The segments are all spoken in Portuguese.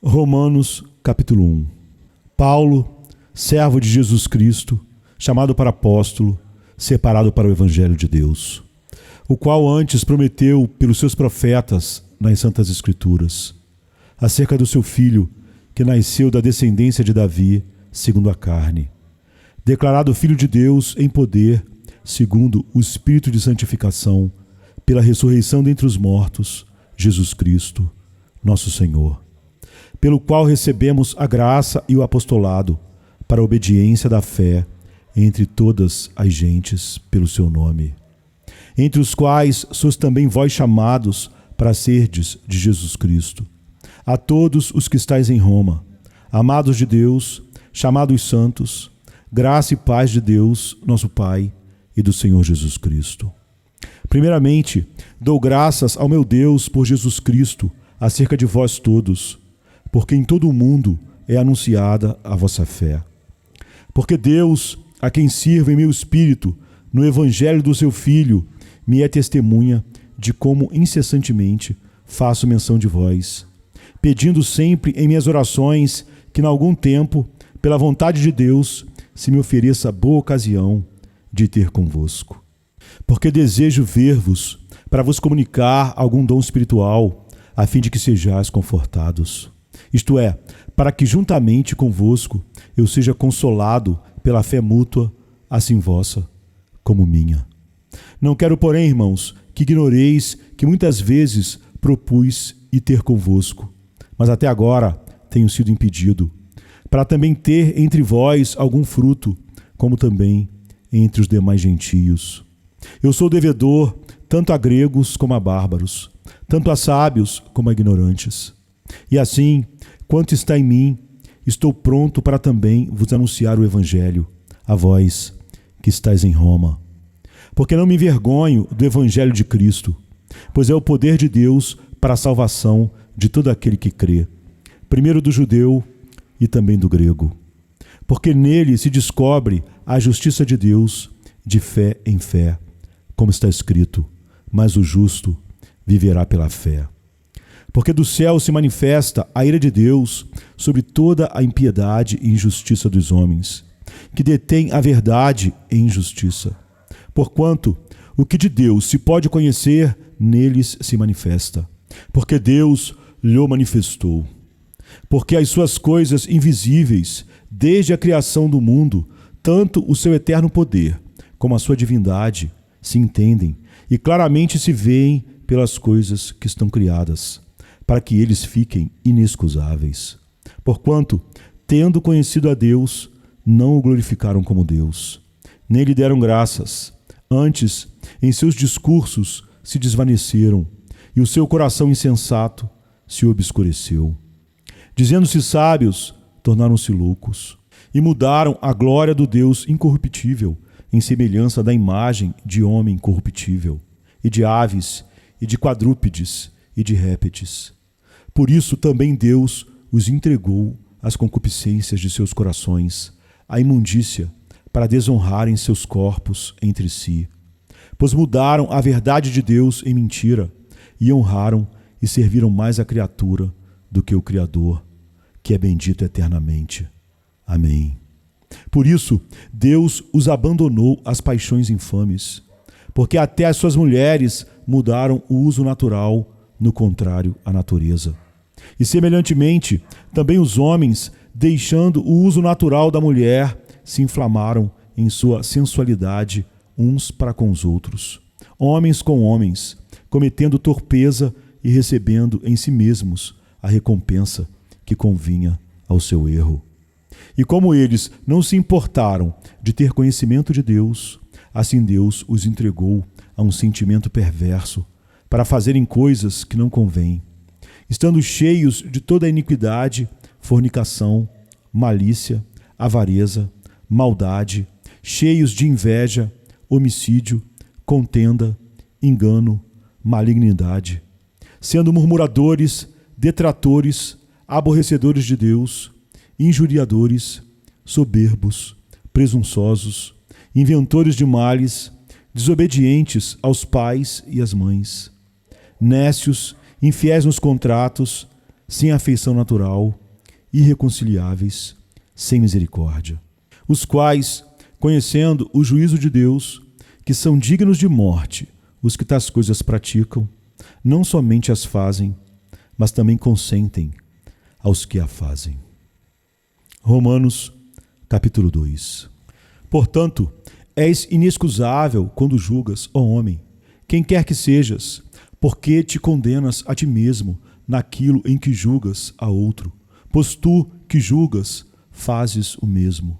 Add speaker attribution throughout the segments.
Speaker 1: Romanos, capítulo 1. Paulo, servo de Jesus Cristo, chamado para apóstolo, separado para o Evangelho de Deus, o qual antes prometeu pelos seus profetas nas Santas Escrituras, acerca do seu Filho, que nasceu da descendência de Davi, segundo a carne, declarado Filho de Deus em poder, segundo o Espírito de santificação, pela ressurreição dentre os mortos, Jesus Cristo, nosso Senhor, pelo qual recebemos a graça e o apostolado para a obediência da fé entre todas as gentes pelo seu nome, entre os quais sois também vós chamados para serdes de Jesus Cristo. A todos os que estáis em Roma, amados de Deus, chamados santos, graça e paz de Deus, nosso Pai, e do Senhor Jesus Cristo. Primeiramente, dou graças ao meu Deus por Jesus Cristo acerca de vós todos, porque em todo o mundo é anunciada a vossa fé. Porque Deus, a quem sirvo em meu espírito, no evangelho do seu Filho, me é testemunha de como incessantemente faço menção de vós, pedindo sempre em minhas orações que, em algum tempo, pela vontade de Deus, se me ofereça boa ocasião de ter convosco. Porque desejo ver-vos para vos comunicar algum dom espiritual, a fim de que sejais confortados. Isto é, para que juntamente convosco eu seja consolado pela fé mútua, assim vossa como minha. Não quero, porém, irmãos, que ignoreis que muitas vezes propus ir ter convosco, mas até agora tenho sido impedido, para também ter entre vós algum fruto, como também entre os demais gentios. Eu sou devedor tanto a gregos como a bárbaros, tanto a sábios como a ignorantes. E assim, quanto está em mim, estou pronto para também vos anunciar o Evangelho, a vós que estáis em Roma. Porque não me envergonho do Evangelho de Cristo, pois é o poder de Deus para a salvação de todo aquele que crê, primeiro do judeu e também do grego. Porque nele se descobre a justiça de Deus de fé em fé, como está escrito, mas o justo viverá pela fé. Porque do céu se manifesta a ira de Deus sobre toda a impiedade e injustiça dos homens, que detêm a verdade em injustiça. Porquanto o que de Deus se pode conhecer, neles se manifesta, porque Deus lhe manifestou. Porque as suas coisas invisíveis, desde a criação do mundo, tanto o seu eterno poder como a sua divindade, se entendem e claramente se veem pelas coisas que estão criadas, para que eles fiquem inexcusáveis. Porquanto, tendo conhecido a Deus, não o glorificaram como Deus, nem lhe deram graças. Antes, em seus discursos se desvaneceram, e o seu coração insensato se obscureceu. Dizendo-se sábios, tornaram-se loucos, e mudaram a glória do Deus incorruptível em semelhança da imagem de homem corruptível, e de aves, e de quadrúpedes, e de répteis. Por isso também Deus os entregou às concupiscências de seus corações, à imundícia, para desonrarem seus corpos entre si. Pois mudaram a verdade de Deus em mentira, e honraram e serviram mais a criatura do que o Criador, que é bendito eternamente. Amém. Por isso, Deus os abandonou às paixões infames, porque até as suas mulheres mudaram o uso natural, no contrário à natureza. E semelhantemente, também os homens, deixando o uso natural da mulher, se inflamaram em sua sensualidade uns para com os outros, homens com homens, cometendo torpeza e recebendo em si mesmos a recompensa que convinha ao seu erro. E como eles não se importaram de ter conhecimento de Deus, assim Deus os entregou a um sentimento perverso, para fazerem coisas que não convêm, estando cheios de toda a iniquidade, fornicação, malícia, avareza, maldade, cheios de inveja, homicídio, contenda, engano, malignidade, sendo murmuradores, detratores, aborrecedores de Deus, injuriadores, soberbos, presunçosos, inventores de males, desobedientes aos pais e às mães, nécios, infiéis nos contratos, sem afeição natural, irreconciliáveis, sem misericórdia, os quais, conhecendo o juízo de Deus, que são dignos de morte os que tais coisas praticam, não somente as fazem, mas também consentem aos que a fazem. Romanos, capítulo 2. Portanto, és inexcusável quando julgas, ó homem, quem quer que sejas, porque te condenas a ti mesmo naquilo em que julgas a outro, pois tu que julgas, fazes o mesmo.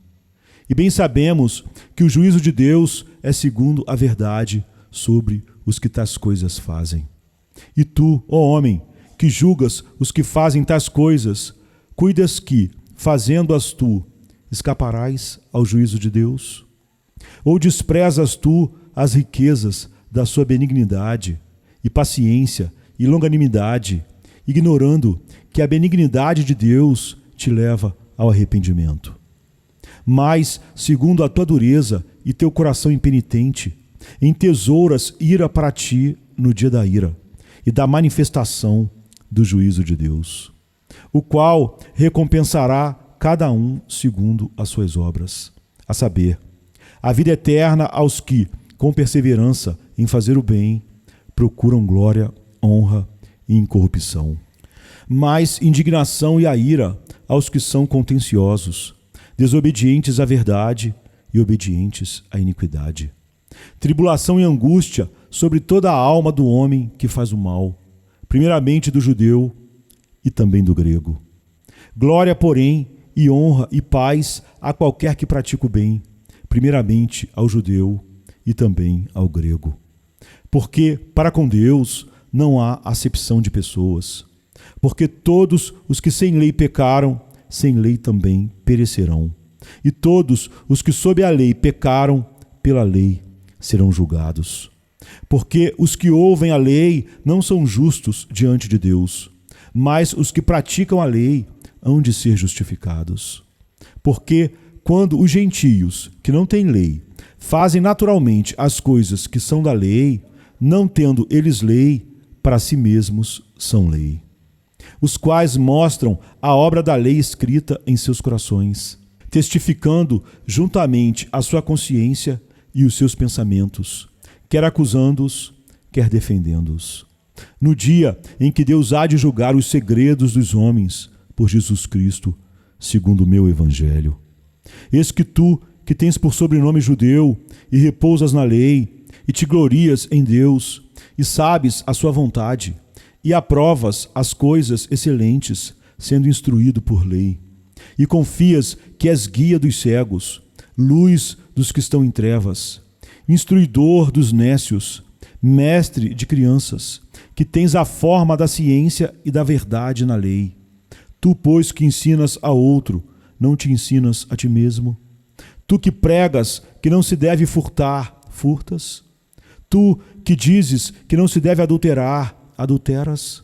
Speaker 1: E bem sabemos que o juízo de Deus é segundo a verdade sobre os que tais coisas fazem. E tu, ó homem, que julgas os que fazem tais coisas, cuidas que, fazendo-as tu, escaparás ao juízo de Deus? Ou desprezas tu as riquezas da sua benignidade e paciência e longanimidade, ignorando que a benignidade de Deus te leva ao arrependimento? Mas, segundo a tua dureza e teu coração impenitente, entesouras ira para ti no dia da ira e da manifestação do juízo de Deus, o qual recompensará cada um segundo as suas obras, a saber, a vida eterna aos que, com perseverança em fazer o bem, procuram glória, honra e incorrupção. Mas indignação e a ira aos que são contenciosos, desobedientes à verdade e obedientes à iniquidade. Tribulação e angústia sobre toda a alma do homem que faz o mal, primeiramente do judeu e também do grego. Glória, porém, e honra e paz a qualquer que pratica o bem, primeiramente ao judeu e também ao grego. Porque para com Deus não há acepção de pessoas, porque todos os que sem lei pecaram, sem lei também perecerão. E todos os que sob a lei pecaram, pela lei serão julgados. Porque os que ouvem a lei não são justos diante de Deus, mas os que praticam a lei hão de ser justificados. Porque quando os gentios, que não têm lei, fazem naturalmente as coisas que são da lei, não tendo eles lei, para si mesmos são lei, os quais mostram a obra da lei escrita em seus corações, testificando juntamente a sua consciência e os seus pensamentos, quer acusando-os, quer defendendo-os. No dia em que Deus há de julgar os segredos dos homens, por Jesus Cristo, segundo o meu evangelho. Eis que tu, que tens por sobrenome judeu, e repousas na lei, e te glorias em Deus, e sabes a sua vontade, e aprovas as coisas excelentes, sendo instruído por lei, e confias que és guia dos cegos, luz dos que estão em trevas, instruidor dos nécios, mestre de crianças, que tens a forma da ciência e da verdade na lei. Tu, pois, que ensinas a outro, não te ensinas a ti mesmo? Tu que pregas que não se deve furtar, furtas? Tu que dizes que não se deve adulterar, adulteras?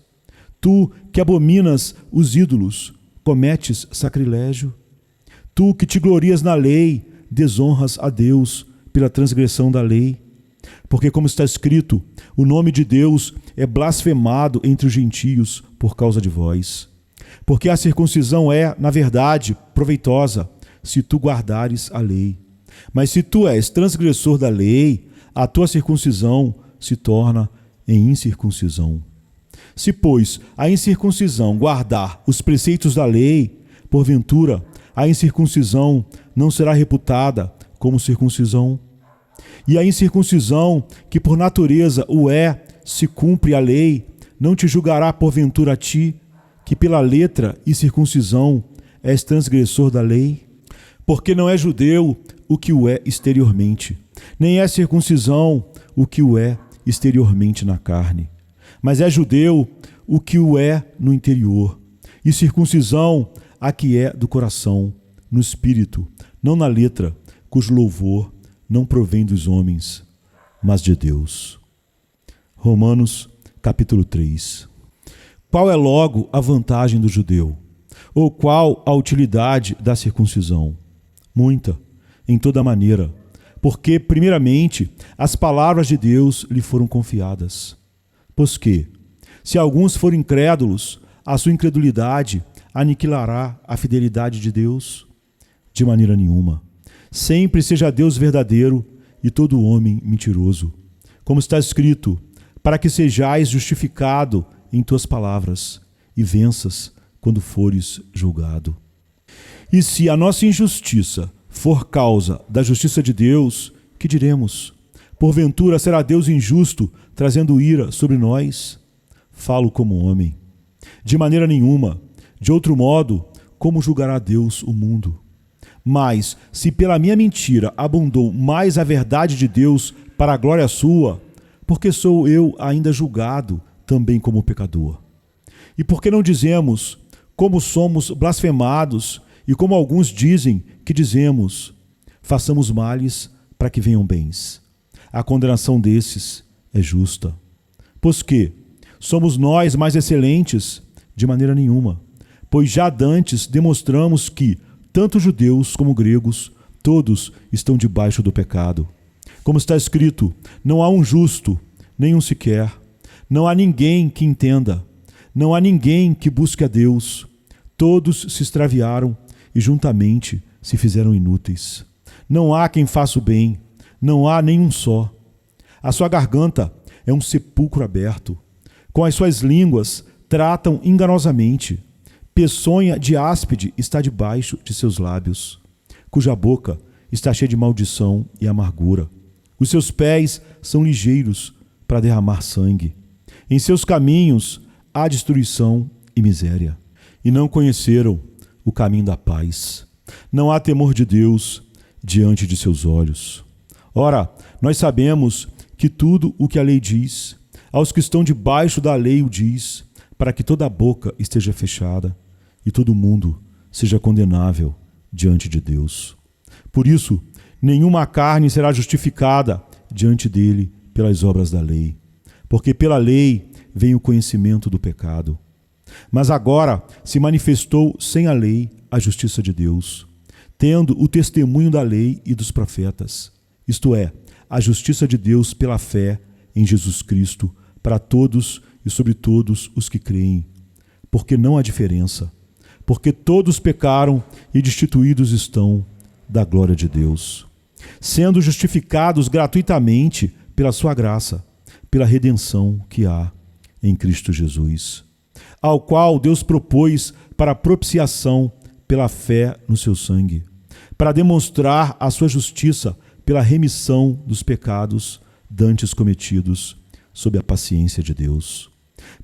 Speaker 1: Tu que abominas os ídolos, cometes sacrilégio? Tu que te glorias na lei, desonras a Deus pela transgressão da lei? Porque, como está escrito, o nome de Deus é blasfemado entre os gentios por causa de vós. Porque a circuncisão é, na verdade, proveitosa, se tu guardares a lei. Mas se tu és transgressor da lei, a tua circuncisão se torna em incircuncisão. Se, pois, a incircuncisão guardar os preceitos da lei, porventura, a incircuncisão não será reputada como circuncisão? E a incircuncisão, que por natureza o é, se cumpre a lei, não te julgará porventura a ti, que pela letra e circuncisão és transgressor da lei? Porque não é judeu o que o é exteriormente, nem é circuncisão o que o é exteriormente na carne, mas é judeu o que o é no interior, e circuncisão a que é do coração, no espírito, não na letra, cujo louvor não provém dos homens, mas de Deus. Romanos, capítulo 3. Qual é logo a vantagem do judeu? Ou qual a utilidade da circuncisão? Muita, em toda maneira, porque, primeiramente, as palavras de Deus lhe foram confiadas. Pois que, se alguns forem incrédulos, a sua incredulidade aniquilará a fidelidade de Deus? De maneira nenhuma. Sempre seja Deus verdadeiro e todo homem mentiroso. Como está escrito, para que sejais justificado em tuas palavras e venças quando fores julgado. E se a nossa injustiça for causa da justiça de Deus, que diremos? Porventura será Deus injusto, trazendo ira sobre nós? Falo como homem. De maneira nenhuma. De outro modo, como julgará Deus o mundo? Mas, se pela minha mentira abundou mais a verdade de Deus para a glória sua, porque sou eu ainda julgado também como pecador? E por que não dizemos, como somos blasfemados, e como alguns dizem que dizemos, façamos males para que venham bens? A condenação desses é justa. Pois que somos nós mais excelentes? De maneira nenhuma. Pois já dantes demonstramos que, tanto judeus como gregos, todos estão debaixo do pecado. Como está escrito, não há um justo, nenhum sequer. Não há ninguém que entenda. Não há ninguém que busque a Deus. Todos se extraviaram e juntamente se fizeram inúteis. Não há quem faça o bem, não há nenhum só. A sua garganta é um sepulcro aberto. Com as suas línguas tratam enganosamente. Peçonha de áspide está debaixo de seus lábios, cuja boca está cheia de maldição e amargura. Os seus pés são ligeiros para derramar sangue. Em seus caminhos há destruição e miséria. E não conheceram o caminho da paz. Não há temor de Deus diante de seus olhos. Ora, nós sabemos que tudo o que a lei diz, aos que estão debaixo da lei o diz, para que toda a boca esteja fechada e todo mundo seja condenável diante de Deus. Por isso, nenhuma carne será justificada diante dele pelas obras da lei, porque pela lei vem o conhecimento do pecado. Mas agora se manifestou sem a lei a justiça de Deus, tendo o testemunho da lei e dos profetas, isto é, a justiça de Deus pela fé em Jesus Cristo, para todos e sobre todos os que creem, porque não há diferença, porque todos pecaram e destituídos estão da glória de Deus, sendo justificados gratuitamente pela sua graça, pela redenção que há em Cristo Jesus, ao qual Deus propôs para propiciação pela fé no seu sangue, para demonstrar a sua justiça pela remissão dos pecados dantes cometidos sob a paciência de Deus,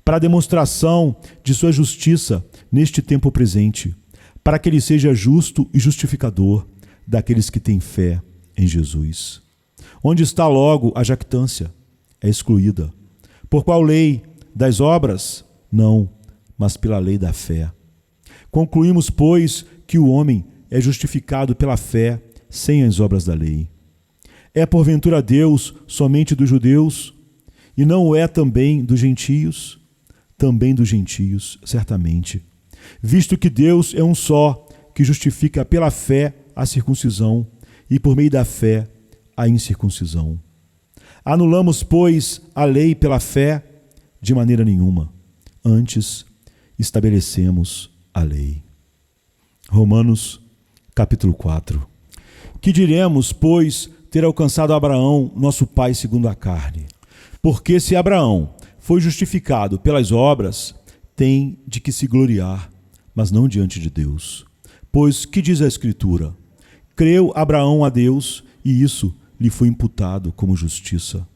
Speaker 1: para a demonstração de sua justiça neste tempo presente, para que ele seja justo e justificador daqueles que têm fé em Jesus. Onde está logo a jactância? É excluída. Por qual lei? Das obras? Não, mas pela lei da fé. Concluímos, pois, que o homem é justificado pela fé sem as obras da lei. É porventura Deus somente dos judeus? E não o é também dos gentios? Também dos gentios, certamente. Visto que Deus é um só, que justifica pela fé a circuncisão e por meio da fé a incircuncisão. Anulamos, pois, a lei pela fé? De maneira nenhuma. Antes, estabelecemos a lei. Romanos, capítulo 4. Que diremos, pois, ter alcançado Abraão, nosso pai segundo a carne? Porque se Abraão foi justificado pelas obras, tem de que se gloriar, mas não diante de Deus. Pois que diz a Escritura? Creu Abraão a Deus, e isso lhe foi imputado como justiça.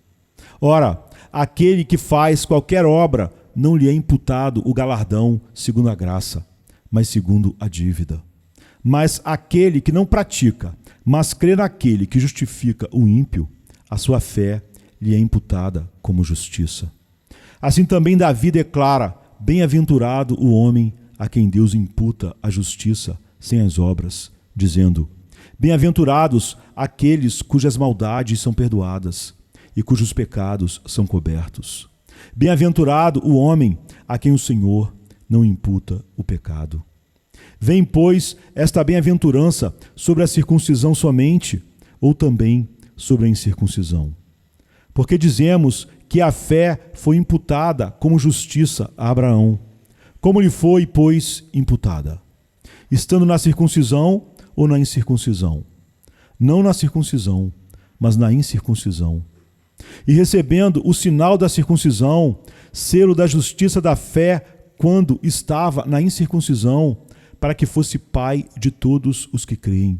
Speaker 1: Ora, aquele que faz qualquer obra, não lhe é imputado o galardão segundo a graça, mas segundo a dívida. Mas aquele que não pratica, mas crê naquele que justifica o ímpio, a sua fé lhe é imputada como justiça. Assim também Davi declara: bem-aventurado o homem a quem Deus imputa a justiça sem as obras, dizendo: bem-aventurados aqueles cujas maldades são perdoadas e cujos pecados são cobertos. Bem-aventurado o homem a quem o Senhor não imputa o pecado. Vem, pois, esta bem-aventurança sobre a circuncisão somente, ou também sobre a incircuncisão? Porque dizemos que a fé foi imputada como justiça a Abraão, como lhe foi, pois, imputada, estando na circuncisão ou na incircuncisão? Não na circuncisão, mas na incircuncisão. E recebendo o sinal da circuncisão, selo da justiça da fé, quando estava na incircuncisão, para que fosse pai de todos os que creem,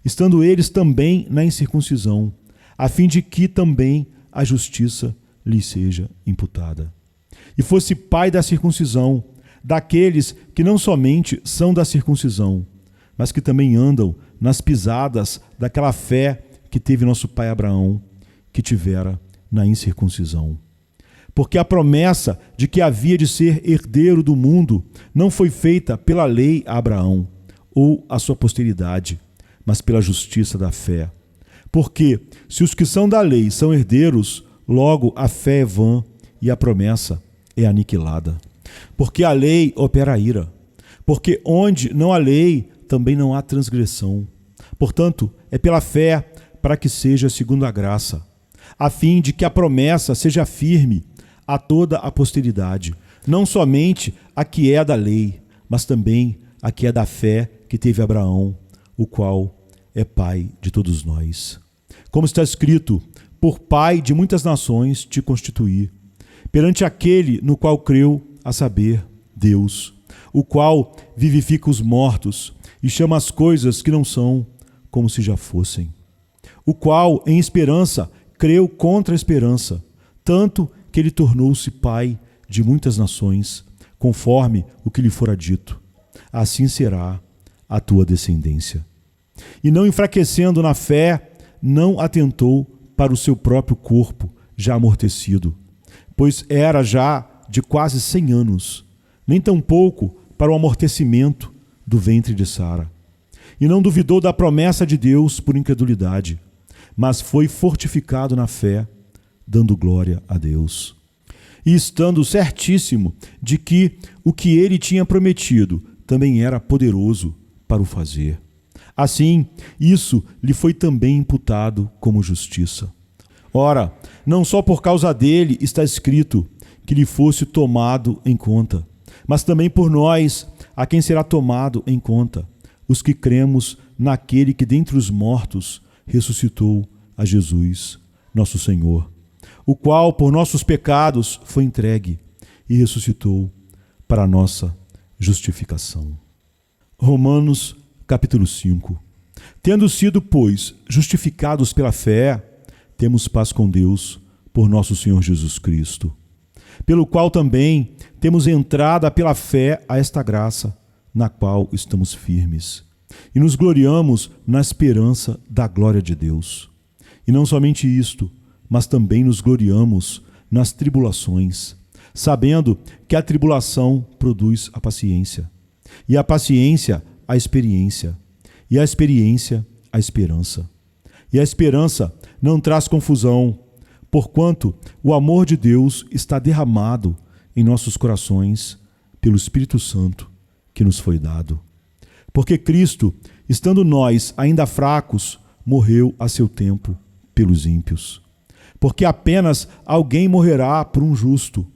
Speaker 1: estando eles também na incircuncisão, a fim de que também a justiça lhe seja imputada. E fosse pai da circuncisão, daqueles que não somente são da circuncisão, mas que também andam nas pisadas daquela fé que teve nosso pai Abraão, que tivera na incircuncisão. Porque a promessa de que havia de ser herdeiro do mundo não foi feita pela lei a Abraão, ou a sua posteridade, mas pela justiça da fé. Porque, se os que são da lei são herdeiros, logo a fé é vã e a promessa é aniquilada. Porque a lei opera a ira. Porque onde não há lei, também não há transgressão. Portanto, é pela fé para que seja segundo a graça, a fim de que a promessa seja firme a toda a posteridade, não somente a que é da lei, mas também a que é da fé que teve Abraão, o qual é pai de todos nós. Como está escrito, por pai de muitas nações te constituí, perante aquele no qual creu, a saber, Deus, o qual vivifica os mortos e chama as coisas que não são como se já fossem, o qual, em esperança, creu contra a esperança, tanto que ele tornou-se pai de muitas nações, conforme o que lhe fora dito. Assim será a tua descendência. E não enfraquecendo na fé, não atentou para o seu próprio corpo, já amortecido, pois era já de quase 100 anos, nem tampouco para o amortecimento do ventre de Sara. E não duvidou da promessa de Deus por incredulidade, mas foi fortificado na fé, dando glória a Deus. E estando certíssimo de que o que ele tinha prometido também era poderoso para o fazer. Assim, isso lhe foi também imputado como justiça. Ora, não só por causa dele está escrito que lhe fosse tomado em conta, mas também por nós, a quem será tomado em conta, os que cremos naquele que dentre os mortos ressuscitou a Jesus, nosso Senhor, o qual por nossos pecados foi entregue e ressuscitou para a nossa justificação. Romanos capítulo 5. Tendo sido, pois, justificados pela fé, temos paz com Deus por nosso Senhor Jesus Cristo, pelo qual também temos entrada pela fé a esta graça, na qual estamos firmes, e nos gloriamos na esperança da glória de Deus. E não somente isto, mas também nos gloriamos nas tribulações, sabendo que a tribulação produz a paciência, e a paciência a experiência, e a experiência a esperança. E a esperança não traz confusão, porquanto o amor de Deus está derramado em nossos corações pelo Espírito Santo que nos foi dado. Porque Cristo, estando nós ainda fracos, morreu a seu tempo pelos ímpios. Porque apenas alguém morrerá por um justo,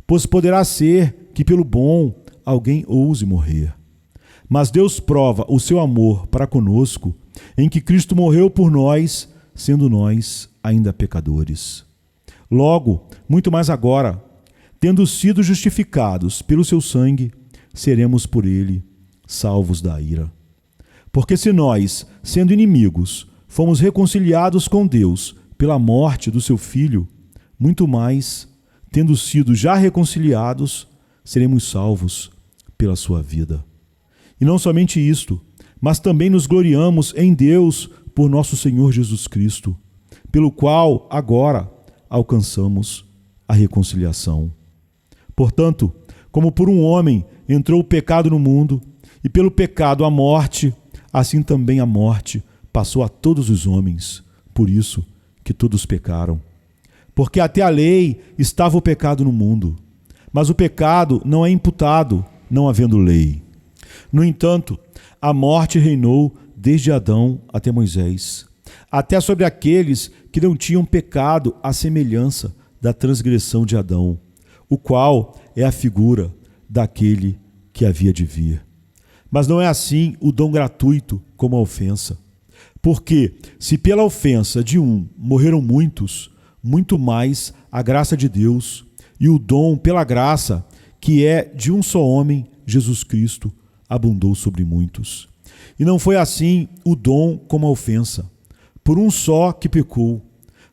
Speaker 1: pois poderá ser que pelo bom alguém ouse morrer. Mas Deus prova o seu amor para conosco em que Cristo morreu por nós, sendo nós ainda pecadores. Logo, muito mais agora, tendo sido justificados pelo seu sangue, seremos por ele salvos da ira. Porque se nós, sendo inimigos, fomos reconciliados com Deus pela morte do seu Filho, muito mais, tendo sido já reconciliados, seremos salvos pela sua vida. E não somente isto, mas também nos gloriamos em Deus por nosso Senhor Jesus Cristo, pelo qual agora alcançamos a reconciliação. Portanto, como por um homem entrou o pecado no mundo, e pelo pecado a morte, assim também a morte passou a todos os homens, por isso que todos pecaram. Porque até a lei estava o pecado no mundo, mas o pecado não é imputado, não havendo lei. No entanto, a morte reinou desde Adão até Moisés, até sobre aqueles que não tinham pecado à semelhança da transgressão de Adão, o qual é a figura daquele que havia de vir. Mas não é assim o dom gratuito como a ofensa. Porque, se pela ofensa de um morreram muitos, muito mais a graça de Deus e o dom pela graça, que é de um só homem, Jesus Cristo, abundou sobre muitos. E não foi assim o dom como a ofensa, por um só que pecou,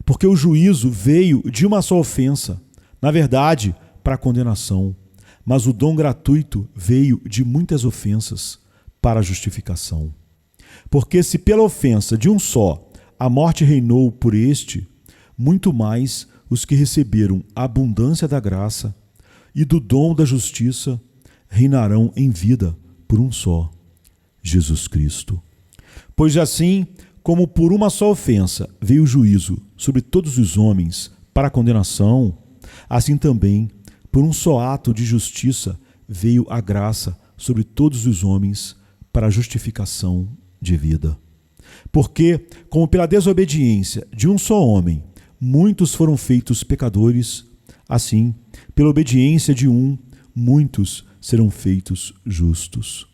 Speaker 1: porque o juízo veio de uma só ofensa, na verdade, para a condenação, mas o dom gratuito veio de muitas ofensas para a justificação. Porque se pela ofensa de um só a morte reinou por este, muito mais os que receberam a abundância da graça e do dom da justiça reinarão em vida por um só, Jesus Cristo. Pois assim, como por uma só ofensa veio o juízo sobre todos os homens para a condenação, assim também, por um só ato de justiça, veio a graça sobre todos os homens para a justificação de vida. Porque, como pela desobediência de um só homem, muitos foram feitos pecadores, assim, pela obediência de um, muitos serão feitos justos.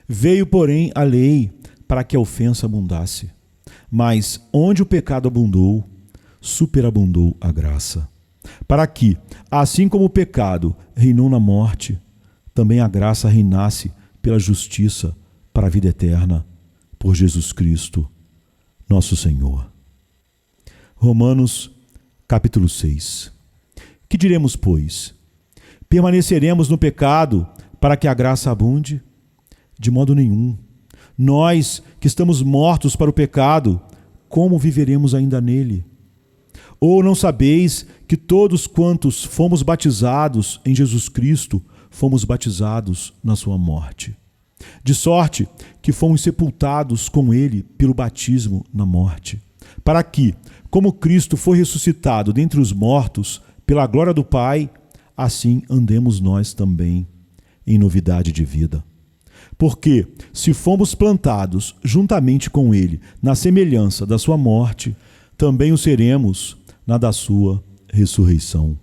Speaker 1: Veio, porém, a lei para que a ofensa abundasse. Mas onde o pecado abundou, superabundou a graça. Para que, assim como o pecado reinou na morte, também a graça reinasse pela justiça para a vida eterna, por Jesus Cristo, nosso Senhor. Romanos, capítulo 6. Que diremos, pois? Permaneceremos no pecado para que a graça abunde? De modo nenhum. Nós, que estamos mortos para o pecado, como viveremos ainda nele? Ou não sabeis que todos quantos fomos batizados em Jesus Cristo, fomos batizados na sua morte? De sorte que fomos sepultados com ele pelo batismo na morte, para que, como Cristo foi ressuscitado dentre os mortos pela glória do Pai, assim andemos nós também em novidade de vida. Porque, se fomos plantados juntamente com ele na semelhança da sua morte, também o seremos na da sua ressurreição.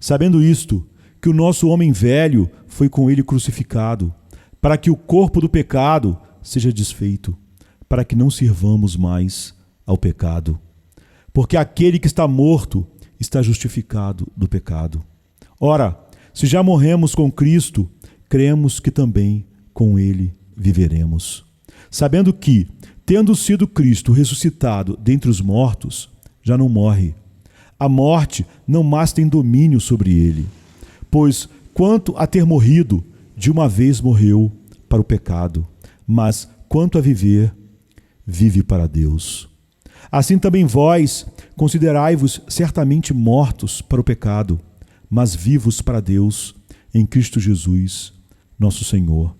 Speaker 1: Sabendo isto, que o nosso homem velho foi com ele crucificado, para que o corpo do pecado seja desfeito, para que não sirvamos mais ao pecado. Porque aquele que está morto está justificado do pecado. Ora, se já morremos com Cristo, cremos que também com ele viveremos. Sabendo que, tendo sido Cristo ressuscitado dentre os mortos, já não morre. A morte não mais tem domínio sobre ele. Pois, quanto a ter morrido, de uma vez morreu para o pecado, mas quanto a viver, vive para Deus. Assim também vós considerai-vos certamente mortos para o pecado, mas vivos para Deus em Cristo Jesus, nosso Senhor.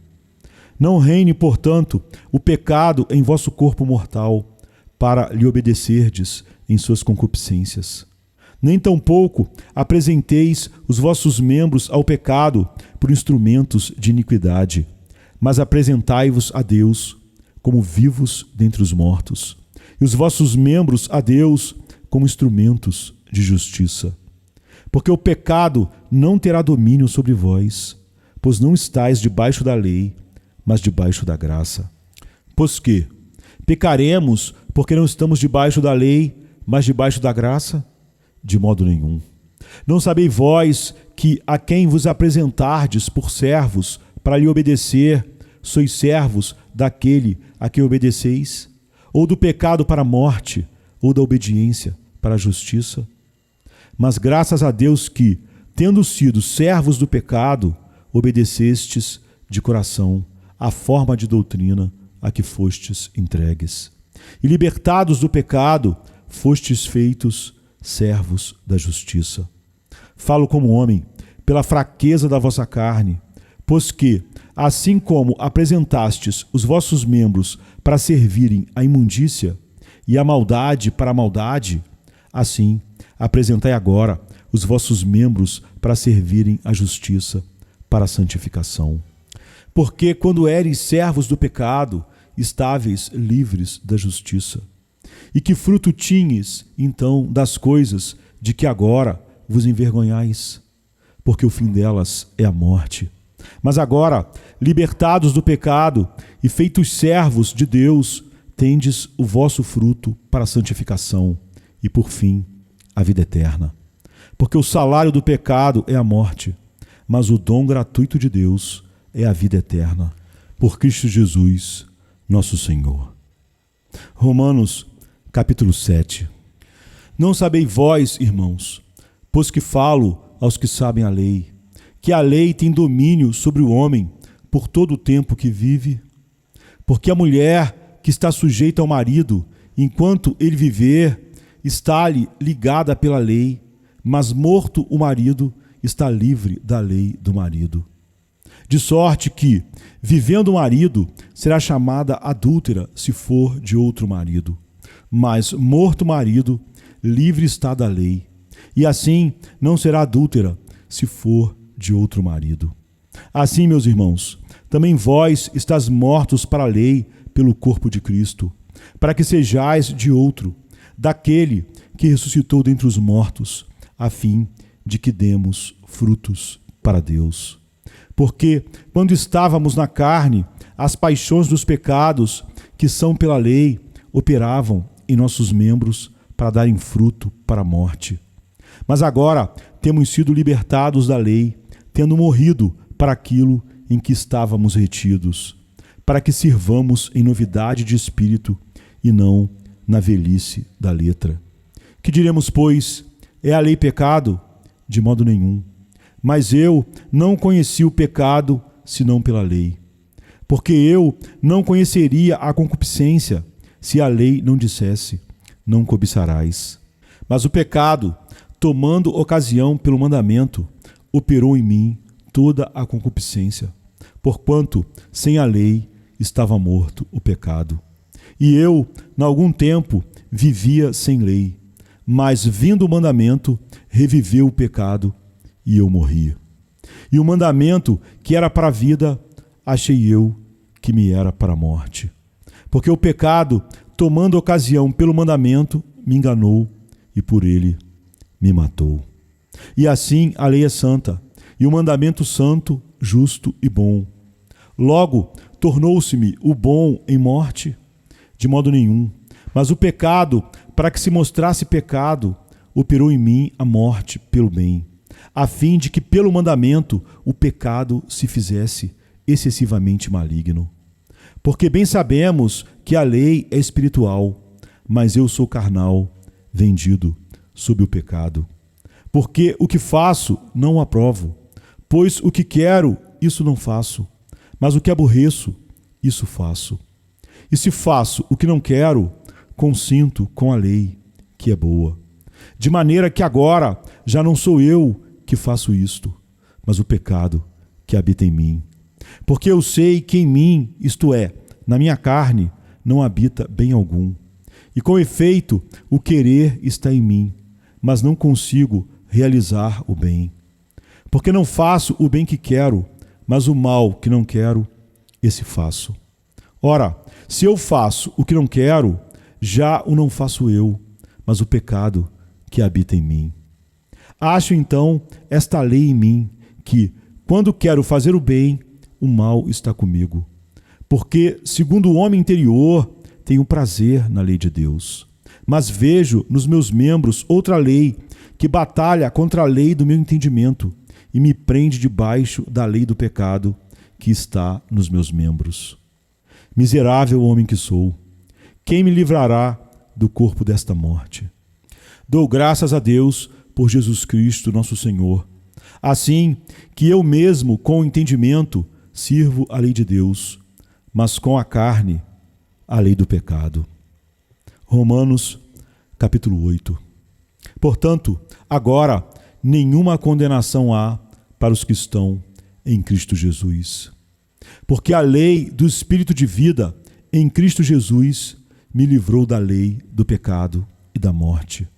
Speaker 1: Não reine, portanto, o pecado em vosso corpo mortal, para lhe obedecerdes em suas concupiscências. Nem tampouco apresenteis os vossos membros ao pecado por instrumentos de iniquidade, mas apresentai-vos a Deus como vivos dentre os mortos, e os vossos membros a Deus como instrumentos de justiça. Porque o pecado não terá domínio sobre vós, pois não estáis debaixo da lei, mas debaixo da graça. Pois que pecaremos porque não estamos debaixo da lei, mas debaixo da graça? De modo nenhum. Não sabeis vós que a quem vos apresentardes por servos para lhe obedecer, sois servos daquele a quem obedeceis? Ou do pecado para a morte, ou da obediência para a justiça? Mas graças a Deus que, tendo sido servos do pecado, obedecestes de coração à forma de doutrina a que fostes entregues. E libertados do pecado, fostes feitos servos da justiça. Falo como homem, pela fraqueza da vossa carne, pois que, assim como apresentastes os vossos membros para servirem à imundícia e a maldade para a maldade, assim apresentai agora os vossos membros para servirem à justiça para a santificação. Porque quando éreis servos do pecado, estáveis livres da justiça. E que fruto tinhas, então, das coisas de que agora vos envergonhais? Porque o fim delas é a morte. Mas agora, libertados do pecado e feitos servos de Deus, tendes o vosso fruto para a santificação e, por fim, a vida eterna. Porque o salário do pecado é a morte, mas o dom gratuito de Deus é a vida eterna, por Cristo Jesus, nosso Senhor. Romanos, capítulo 7. Não sabeis vós, irmãos, pois que falo aos que sabem a lei, que a lei tem domínio sobre o homem por todo o tempo que vive? Porque a mulher que está sujeita ao marido, enquanto ele viver, está-lhe ligada pela lei, mas morto o marido, está livre da lei do marido. De sorte que, vivendo o marido, será chamada adúltera se for de outro marido. Mas morto o marido, livre está da lei. E assim não será adúltera se for de outro marido. Assim, meus irmãos, também vós estáis mortos para a lei pelo corpo de Cristo, para que sejais de outro, daquele que ressuscitou dentre os mortos, a fim de que demos frutos para Deus. Porque, quando estávamos na carne, as paixões dos pecados, que são pela lei, operavam em nossos membros para darem fruto para a morte. Mas agora temos sido libertados da lei, tendo morrido para aquilo em que estávamos retidos, para que sirvamos em novidade de espírito e não na velhice da letra. Que diremos, pois? É a lei pecado? De modo nenhum. Mas eu não conheci o pecado senão pela lei. Porque eu não conheceria a concupiscência se a lei não dissesse: não cobiçarás. Mas o pecado, tomando ocasião pelo mandamento, operou em mim toda a concupiscência, porquanto sem a lei estava morto o pecado. E eu, em algum tempo, vivia sem lei, mas vindo o mandamento, reviveu o pecado e eu morri. E o mandamento que era para a vida, achei eu que me era para a morte. Porque o pecado, tomando ocasião pelo mandamento, me enganou e por ele me matou. E assim a lei é santa, e o mandamento santo, justo e bom. Logo, tornou-se-me o bom em morte? De modo nenhum. Mas o pecado, para que se mostrasse pecado, operou em mim a morte pelo bem, a fim de que pelo mandamento o pecado se fizesse excessivamente maligno. Porque bem sabemos que a lei é espiritual, mas eu sou carnal, vendido sob o pecado. Porque o que faço não o aprovo, pois o que quero, isso não faço, mas o que aborreço, isso faço. E se faço o que não quero, consinto com a lei, que é boa. De maneira que agora já não sou eu que faço isto, mas o pecado que habita em mim. Porque eu sei que em mim, isto é, na minha carne, não habita bem algum. E com efeito, o querer está em mim, mas não consigo realizar o bem. Porque não faço o bem que quero, mas o mal que não quero, esse faço. Ora, se eu faço o que não quero, já o não faço eu, mas o pecado que habita em mim. Acho então esta lei em mim, que, quando quero fazer o bem, o mal está comigo. Porque, segundo o homem interior, tenho prazer na lei de Deus. Mas vejo nos meus membros outra lei, que batalha contra a lei do meu entendimento e me prende debaixo da lei do pecado que está nos meus membros. Miserável homem que sou, quem me livrará do corpo desta morte? Dou graças a Deus por Jesus Cristo, nosso Senhor. Assim que eu mesmo, com o entendimento, sirvo a lei de Deus, mas com a carne, a lei do pecado. Romanos, capítulo 8. Portanto, agora, nenhuma condenação há para os que estão em Cristo Jesus. Porque a lei do Espírito de vida em Cristo Jesus me livrou da lei do pecado e da morte.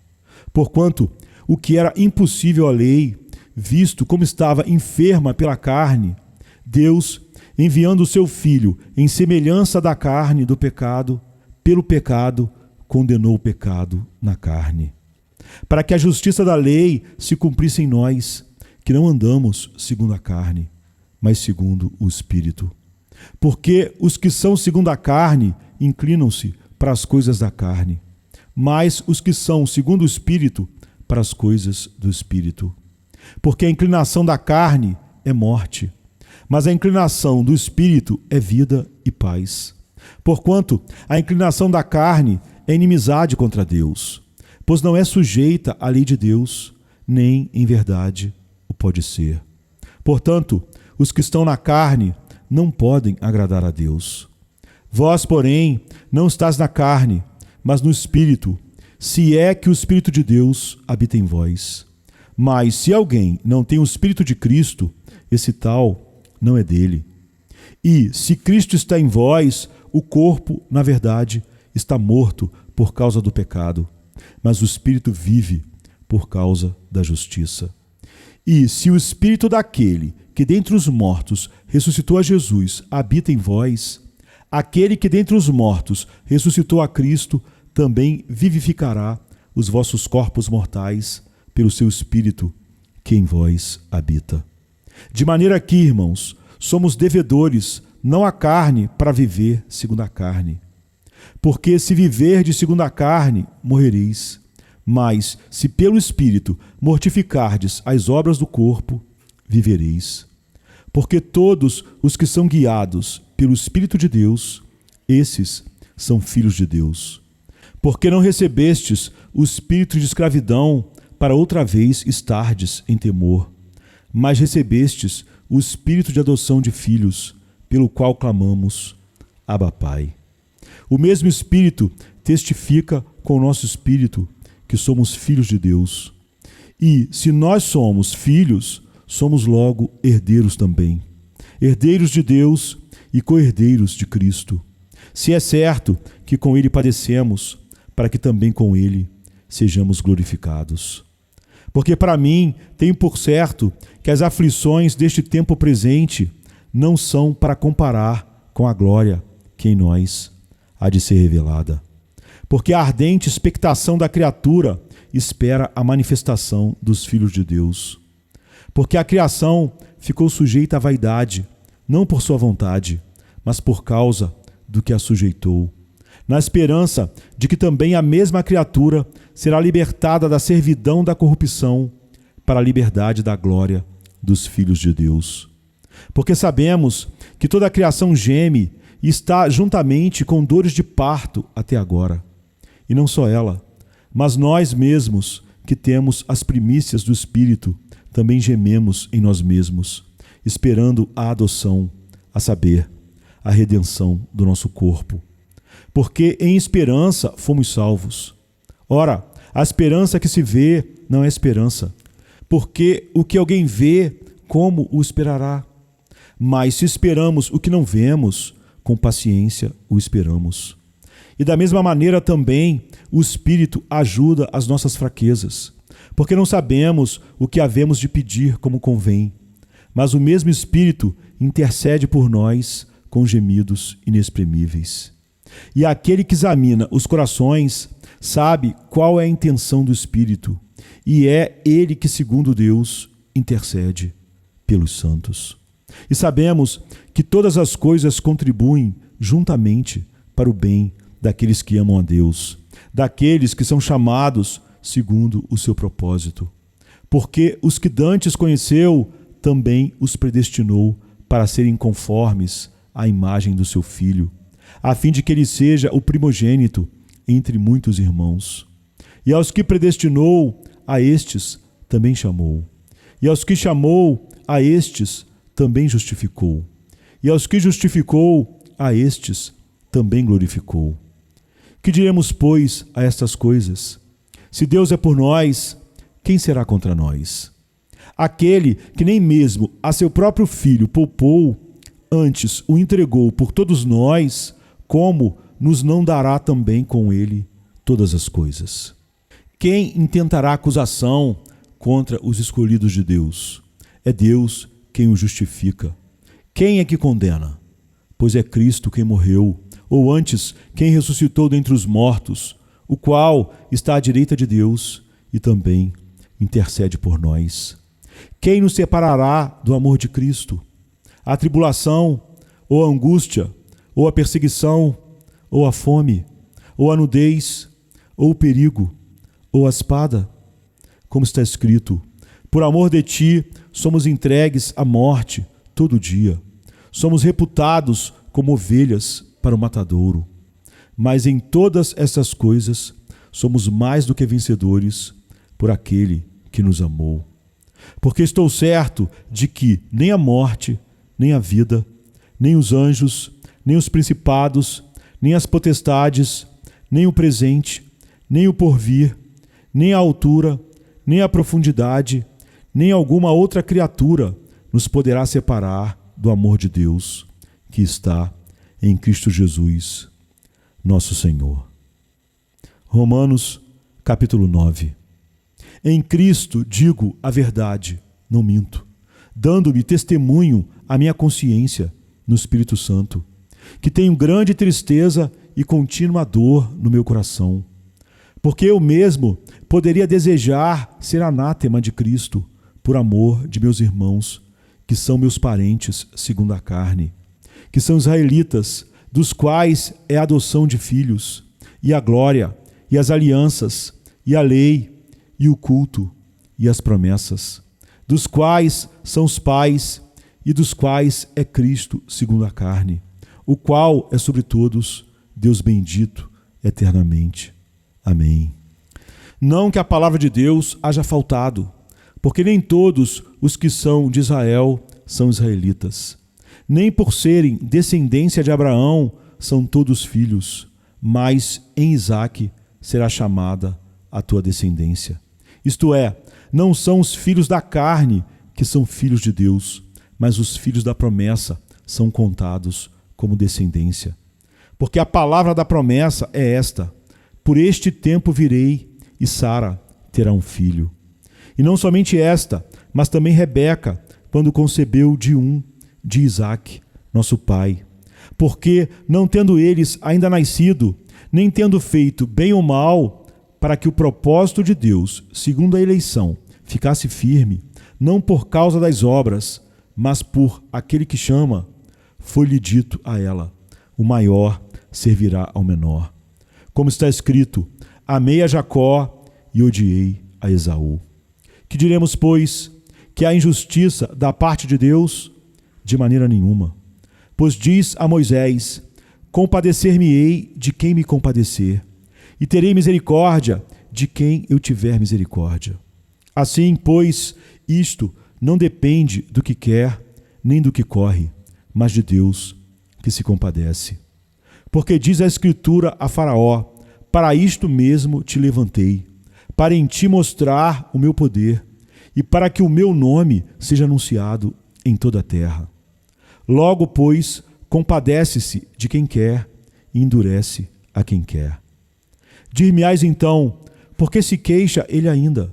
Speaker 1: Porquanto o que era impossível à lei, visto como estava enferma pela carne, Deus, enviando o seu Filho em semelhança da carne do pecado, pelo pecado, condenou o pecado na carne. Para que a justiça da lei se cumprisse em nós, que não andamos segundo a carne, mas segundo o Espírito. Porque os que são segundo a carne inclinam-se para as coisas da carne, mas os que são segundo o Espírito para as coisas do Espírito. Porque a inclinação da carne é morte, mas a inclinação do Espírito é vida e paz. Porquanto a inclinação da carne é inimizade contra Deus, pois não é sujeita à lei de Deus, nem em verdade o pode ser. Portanto, os que estão na carne não podem agradar a Deus. Vós, porém, não estáis na carne, mas no Espírito, se é que o Espírito de Deus habita em vós. Mas se alguém não tem o Espírito de Cristo, esse tal não é dele. E se Cristo está em vós, o corpo, na verdade, está morto por causa do pecado, mas o Espírito vive por causa da justiça. E se o Espírito daquele que dentre os mortos ressuscitou a Jesus habita em vós, aquele que dentre os mortos ressuscitou a Cristo também vivificará os vossos corpos mortais pelo seu Espírito que em vós habita. De maneira que, irmãos, somos devedores, não à carne, para viver segundo a carne. Porque se viverdes segundo a carne, morrereis. Mas, se pelo Espírito mortificardes as obras do corpo, vivereis. Porque todos os que são guiados pelo Espírito de Deus, esses são filhos de Deus. Porque não recebestes o espírito de escravidão para outra vez estardes em temor, mas recebestes o espírito de adoção de filhos, pelo qual clamamos, Abba, Pai. O mesmo Espírito testifica com o nosso espírito que somos filhos de Deus. E, se nós somos filhos, somos logo herdeiros também, herdeiros de Deus e co-herdeiros de Cristo. Se é certo que com Ele padecemos, para que também com Ele sejamos glorificados. Porque para mim tenho por certo que as aflições deste tempo presente não são para comparar com a glória que em nós há de ser revelada. Porque a ardente expectação da criatura espera a manifestação dos filhos de Deus. Porque a criação ficou sujeita à vaidade, não por sua vontade, mas por causa do que a sujeitou, na esperança de que também a mesma criatura será libertada da servidão da corrupção para a liberdade da glória dos filhos de Deus. Porque sabemos que toda a criação geme e está juntamente com dores de parto até agora. E não só ela, mas nós mesmos, que temos as primícias do Espírito, também gememos em nós mesmos, esperando a adoção, a saber, a redenção do nosso corpo. Porque em esperança fomos salvos. Ora, a esperança que se vê não é esperança, porque o que alguém vê, como o esperará? Mas se esperamos o que não vemos, com paciência o esperamos. E da mesma maneira também o Espírito ajuda as nossas fraquezas, porque não sabemos o que havemos de pedir como convém, mas o mesmo Espírito intercede por nós com gemidos inexprimíveis. E aquele que examina os corações sabe qual é a intenção do Espírito, e é ele que, segundo Deus, intercede pelos santos. E sabemos que todas as coisas contribuem juntamente para o bem daqueles que amam a Deus, daqueles que são chamados segundo o seu propósito. Porque os que dantes conheceu, também os predestinou para serem conformes à imagem do seu Filho, a fim de que ele seja o primogênito entre muitos irmãos. E aos que predestinou, a estes também chamou. E aos que chamou, a estes também justificou. E aos que justificou, a estes também glorificou. Que diremos, pois, a estas coisas? Se Deus é por nós, quem será contra nós? Aquele que nem mesmo a seu próprio Filho poupou, antes o entregou por todos nós, como nos não dará também com ele todas as coisas? Quem intentará acusação contra os escolhidos de Deus? É Deus quem o justifica. Quem é que condena? Pois é Cristo quem morreu, ou antes, quem ressuscitou dentre os mortos, o qual está à direita de Deus e também intercede por nós. Quem nos separará do amor de Cristo? a tribulação, ou a angústia, ou a perseguição, ou a fome, ou a nudez, ou o perigo, ou a espada? Como está escrito: por amor de ti somos entregues à morte todo dia. Somos reputados como ovelhas para o matadouro. Mas em todas essas coisas somos mais do que vencedores por aquele que nos amou. Porque estou certo de que nem a morte, nem a vida, nem os anjos, nem os principados, nem as potestades, nem o presente, nem o porvir, nem a altura, nem a profundidade, nem alguma outra criatura nos poderá separar do amor de Deus que está em Cristo Jesus, nosso Senhor. Romanos, capítulo 9. Em Cristo digo a verdade, não minto, dando-me testemunho à minha consciência no Espírito Santo, que tenho grande tristeza e contínua dor no meu coração, porque eu mesmo poderia desejar ser anátema de Cristo, por amor de meus irmãos, que são meus parentes segundo a carne, que são israelitas, dos quais é a adoção de filhos, e a glória, e as alianças, e a lei, e o culto, e as promessas, dos quais são os pais, e dos quais é Cristo segundo a carne, o qual é sobre todos, Deus bendito eternamente. Amém. Não que a palavra de Deus haja faltado, porque nem todos os que são de Israel são israelitas. Nem por serem descendência de Abraão são todos filhos, mas em Isaque será chamada a tua descendência. Isto é, não são os filhos da carne que são filhos de Deus, mas os filhos da promessa são contados como descendência. Porque a palavra da promessa é esta: por este tempo virei e Sara terá um filho. E não somente esta, mas também Rebeca, quando concebeu de Isaque, nosso pai. Porque, não tendo eles ainda nascido, nem tendo feito bem ou mal, para que o propósito de Deus, segundo a eleição, ficasse firme, não por causa das obras, mas por aquele que chama, foi-lhe dito a ela: o maior servirá ao menor. Como está escrito: amei a Jacó e odiei a Esaú. Que diremos, pois? Que há injustiça da parte de Deus? De maneira nenhuma. Pois diz a Moisés: compadecer-me-ei de quem me compadecer, e terei misericórdia de quem eu tiver misericórdia. Assim, pois, isto não depende do que quer, nem do que corre, mas de Deus, que se compadece. Porque diz a Escritura a Faraó: para isto mesmo te levantei, para em ti mostrar o meu poder, e para que o meu nome seja anunciado em toda a terra. Logo, pois, compadece-se de quem quer e endurece a quem quer. Dir-me-ás então: por que se queixa ele ainda?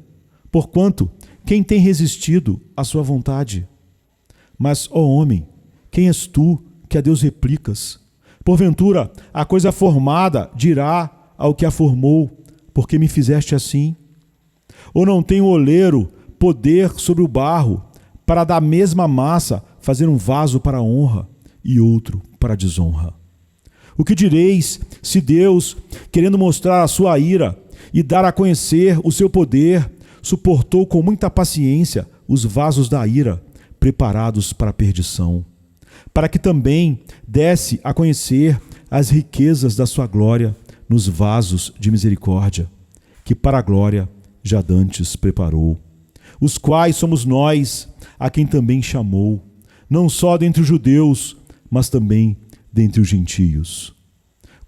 Speaker 1: Porquanto, quem tem resistido à sua vontade? Mas, ó homem, quem és tu que a Deus replicas? Porventura, a coisa formada dirá ao que a formou: por que me fizeste assim? Ou não tem o oleiro poder sobre o barro, para da mesma massa fazer um vaso para a honra e outro para a desonra? O que direis se Deus, querendo mostrar a sua ira e dar a conhecer o seu poder, suportou com muita paciência os vasos da ira, preparados para a perdição, para que também desse a conhecer as riquezas da sua glória nos vasos de misericórdia, que para a glória já dantes preparou, os quais somos nós, a quem também chamou, não só dentre os judeus, mas também dentre os gentios.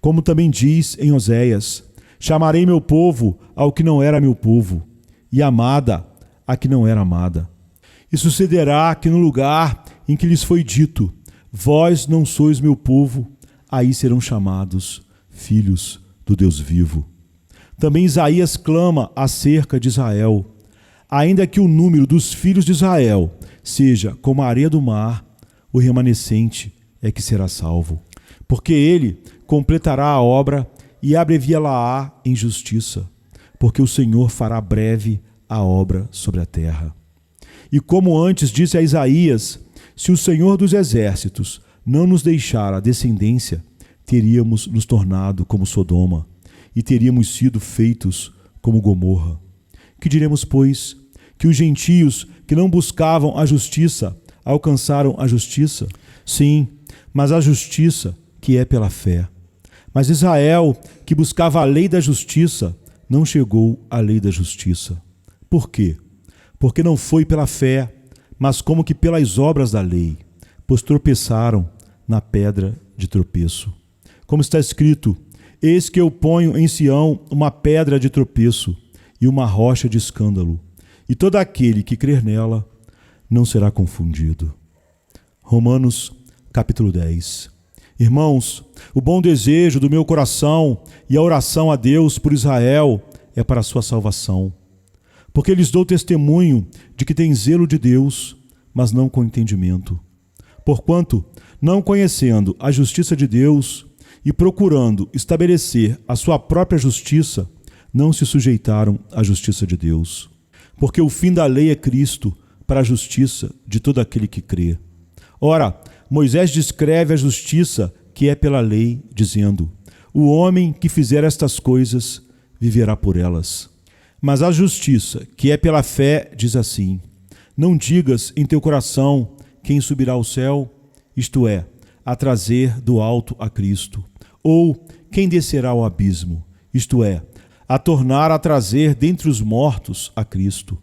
Speaker 1: Como também diz em Oséias: chamarei meu povo ao que não era meu povo, e amada a que não era amada. E sucederá que no lugar em que lhes foi dito: vós não sois meu povo, aí serão chamados filhos do Deus vivo. Também Isaías clama acerca de Israel: ainda que o número dos filhos de Israel seja como a areia do mar, o remanescente é que será salvo. Porque ele completará a obra e abreviá-la-á em justiça, porque o Senhor fará breve a obra sobre a terra. E como antes disse a Isaías: Se o Senhor dos Exércitos não nos deixar a descendência, teríamos nos tornado como Sodoma e teríamos sido feitos como Gomorra. Que diremos, pois? Que os gentios que não buscavam a justiça alcançaram a justiça? Sim, mas a justiça que é pela fé. Mas Israel, que buscava a lei da justiça, não chegou à lei da justiça. Por quê? Porque não foi pela fé, mas como que pelas obras da lei, pois tropeçaram na pedra de tropeço. Como está escrito: eis que eu ponho em Sião uma pedra de tropeço e uma rocha de escândalo, e todo aquele que crer nela não será confundido. Romanos, capítulo 10. Irmãos, o bom desejo do meu coração e a oração a Deus por Israel é para a sua salvação. Porque lhes dou testemunho de que têm zelo de Deus, mas não com entendimento. Porquanto, não conhecendo a justiça de Deus e procurando estabelecer a sua própria justiça, não se sujeitaram à justiça de Deus. Porque o fim da lei é Cristo, para a justiça de todo aquele que crê. Ora, Moisés descreve a justiça que é pela lei, dizendo: o homem que fizer estas coisas viverá por elas. Mas a justiça que é pela fé diz assim: não digas em teu coração quem subirá ao céu, isto é, a trazer do alto a Cristo, ou quem descerá ao abismo, isto é, a tornar a trazer dentre os mortos a Cristo.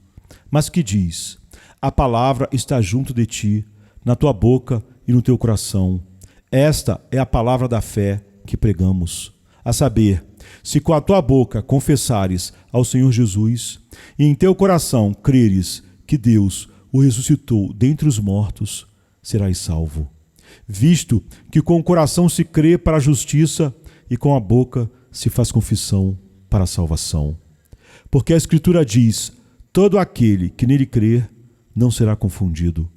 Speaker 1: Mas que diz: a palavra está junto de ti, na tua boca e no teu coração. Esta é a palavra da fé que pregamos. A saber, se com a tua boca confessares ao Senhor Jesus e em teu coração creres que Deus o ressuscitou dentre os mortos, serás salvo. Visto que com o coração se crê para a justiça e com a boca se faz confissão para a salvação. Porque a Escritura diz: todo aquele que nele crer não será confundido.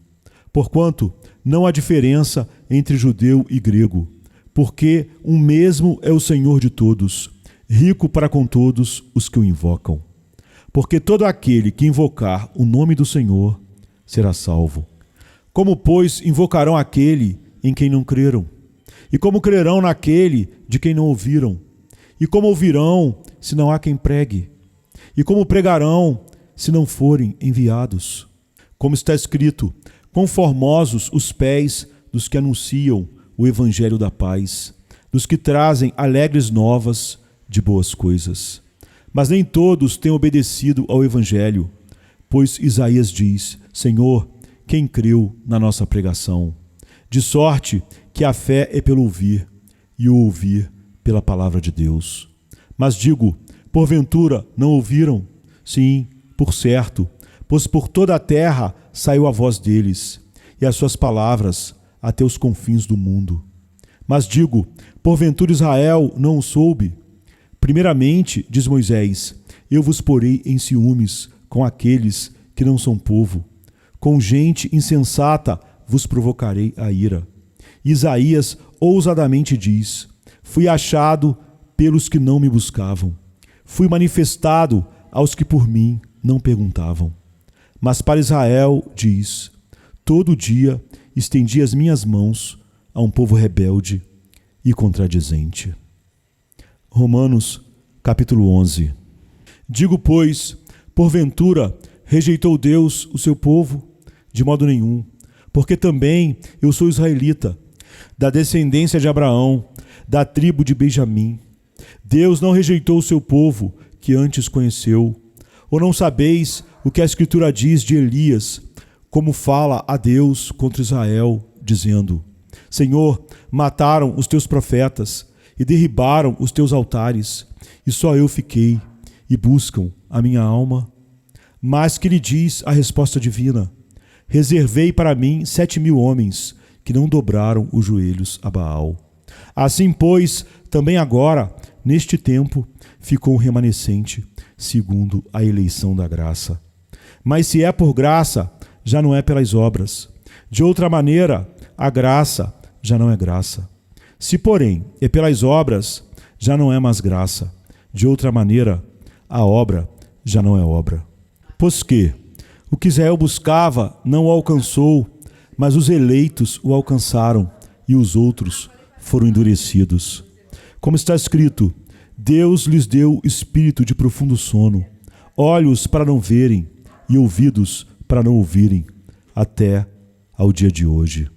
Speaker 1: Porquanto não há diferença entre judeu e grego, porque um mesmo é o Senhor de todos, rico para com todos os que o invocam. Porque todo aquele que invocar o nome do Senhor será salvo. Como, pois, invocarão aquele em quem não creram? E como crerão naquele de quem não ouviram? E como ouvirão se não há quem pregue? E como pregarão se não forem enviados? Como está escrito: quão formosos os pés dos que anunciam o evangelho da paz, dos que trazem alegres novas de boas coisas. Mas nem todos têm obedecido ao evangelho, pois Isaías diz: Senhor, quem creu na nossa pregação? De sorte que a fé é pelo ouvir, e o ouvir pela palavra de Deus. Mas digo, porventura não ouviram? Sim, por certo, pois por toda a terra saiu a voz deles, e as suas palavras até os confins do mundo. Mas digo, porventura Israel não o soube? Primeiramente, diz Moisés, eu vos porei em ciúmes com aqueles que não são povo. Com gente insensata vos provocarei a ira. Isaías ousadamente diz, fui achado pelos que não me buscavam. Fui manifestado aos que por mim não perguntavam. Mas para Israel diz, todo dia estendi as minhas mãos a um povo rebelde e contradizente. Romanos, capítulo 11. Digo, pois, porventura rejeitou Deus o seu povo? De modo nenhum, porque também eu sou israelita, da descendência de Abraão, da tribo de Benjamim. Deus não rejeitou o seu povo, que antes conheceu. Ou não sabeis o que a Escritura diz de Elias, como fala a Deus contra Israel, dizendo, Senhor, mataram os teus profetas e derribaram os teus altares, e só eu fiquei, e buscam a minha alma. Mas que lhe diz a resposta divina? Reservei para mim 7.000 homens que não dobraram os joelhos a Baal. Assim, pois, também agora, neste tempo, ficou um remanescente, segundo a eleição da graça. Mas se é por graça, já não é pelas obras. De outra maneira, a graça já não é graça. Se, porém, é pelas obras, já não é mais graça. De outra maneira, a obra já não é obra. Pois que o que Israel buscava não o alcançou, Mas os eleitos o alcançaram e os outros foram endurecidos. Como está escrito, Deus lhes deu espírito de profundo sono, olhos para não verem e ouvidos para não ouvirem, até ao dia de hoje.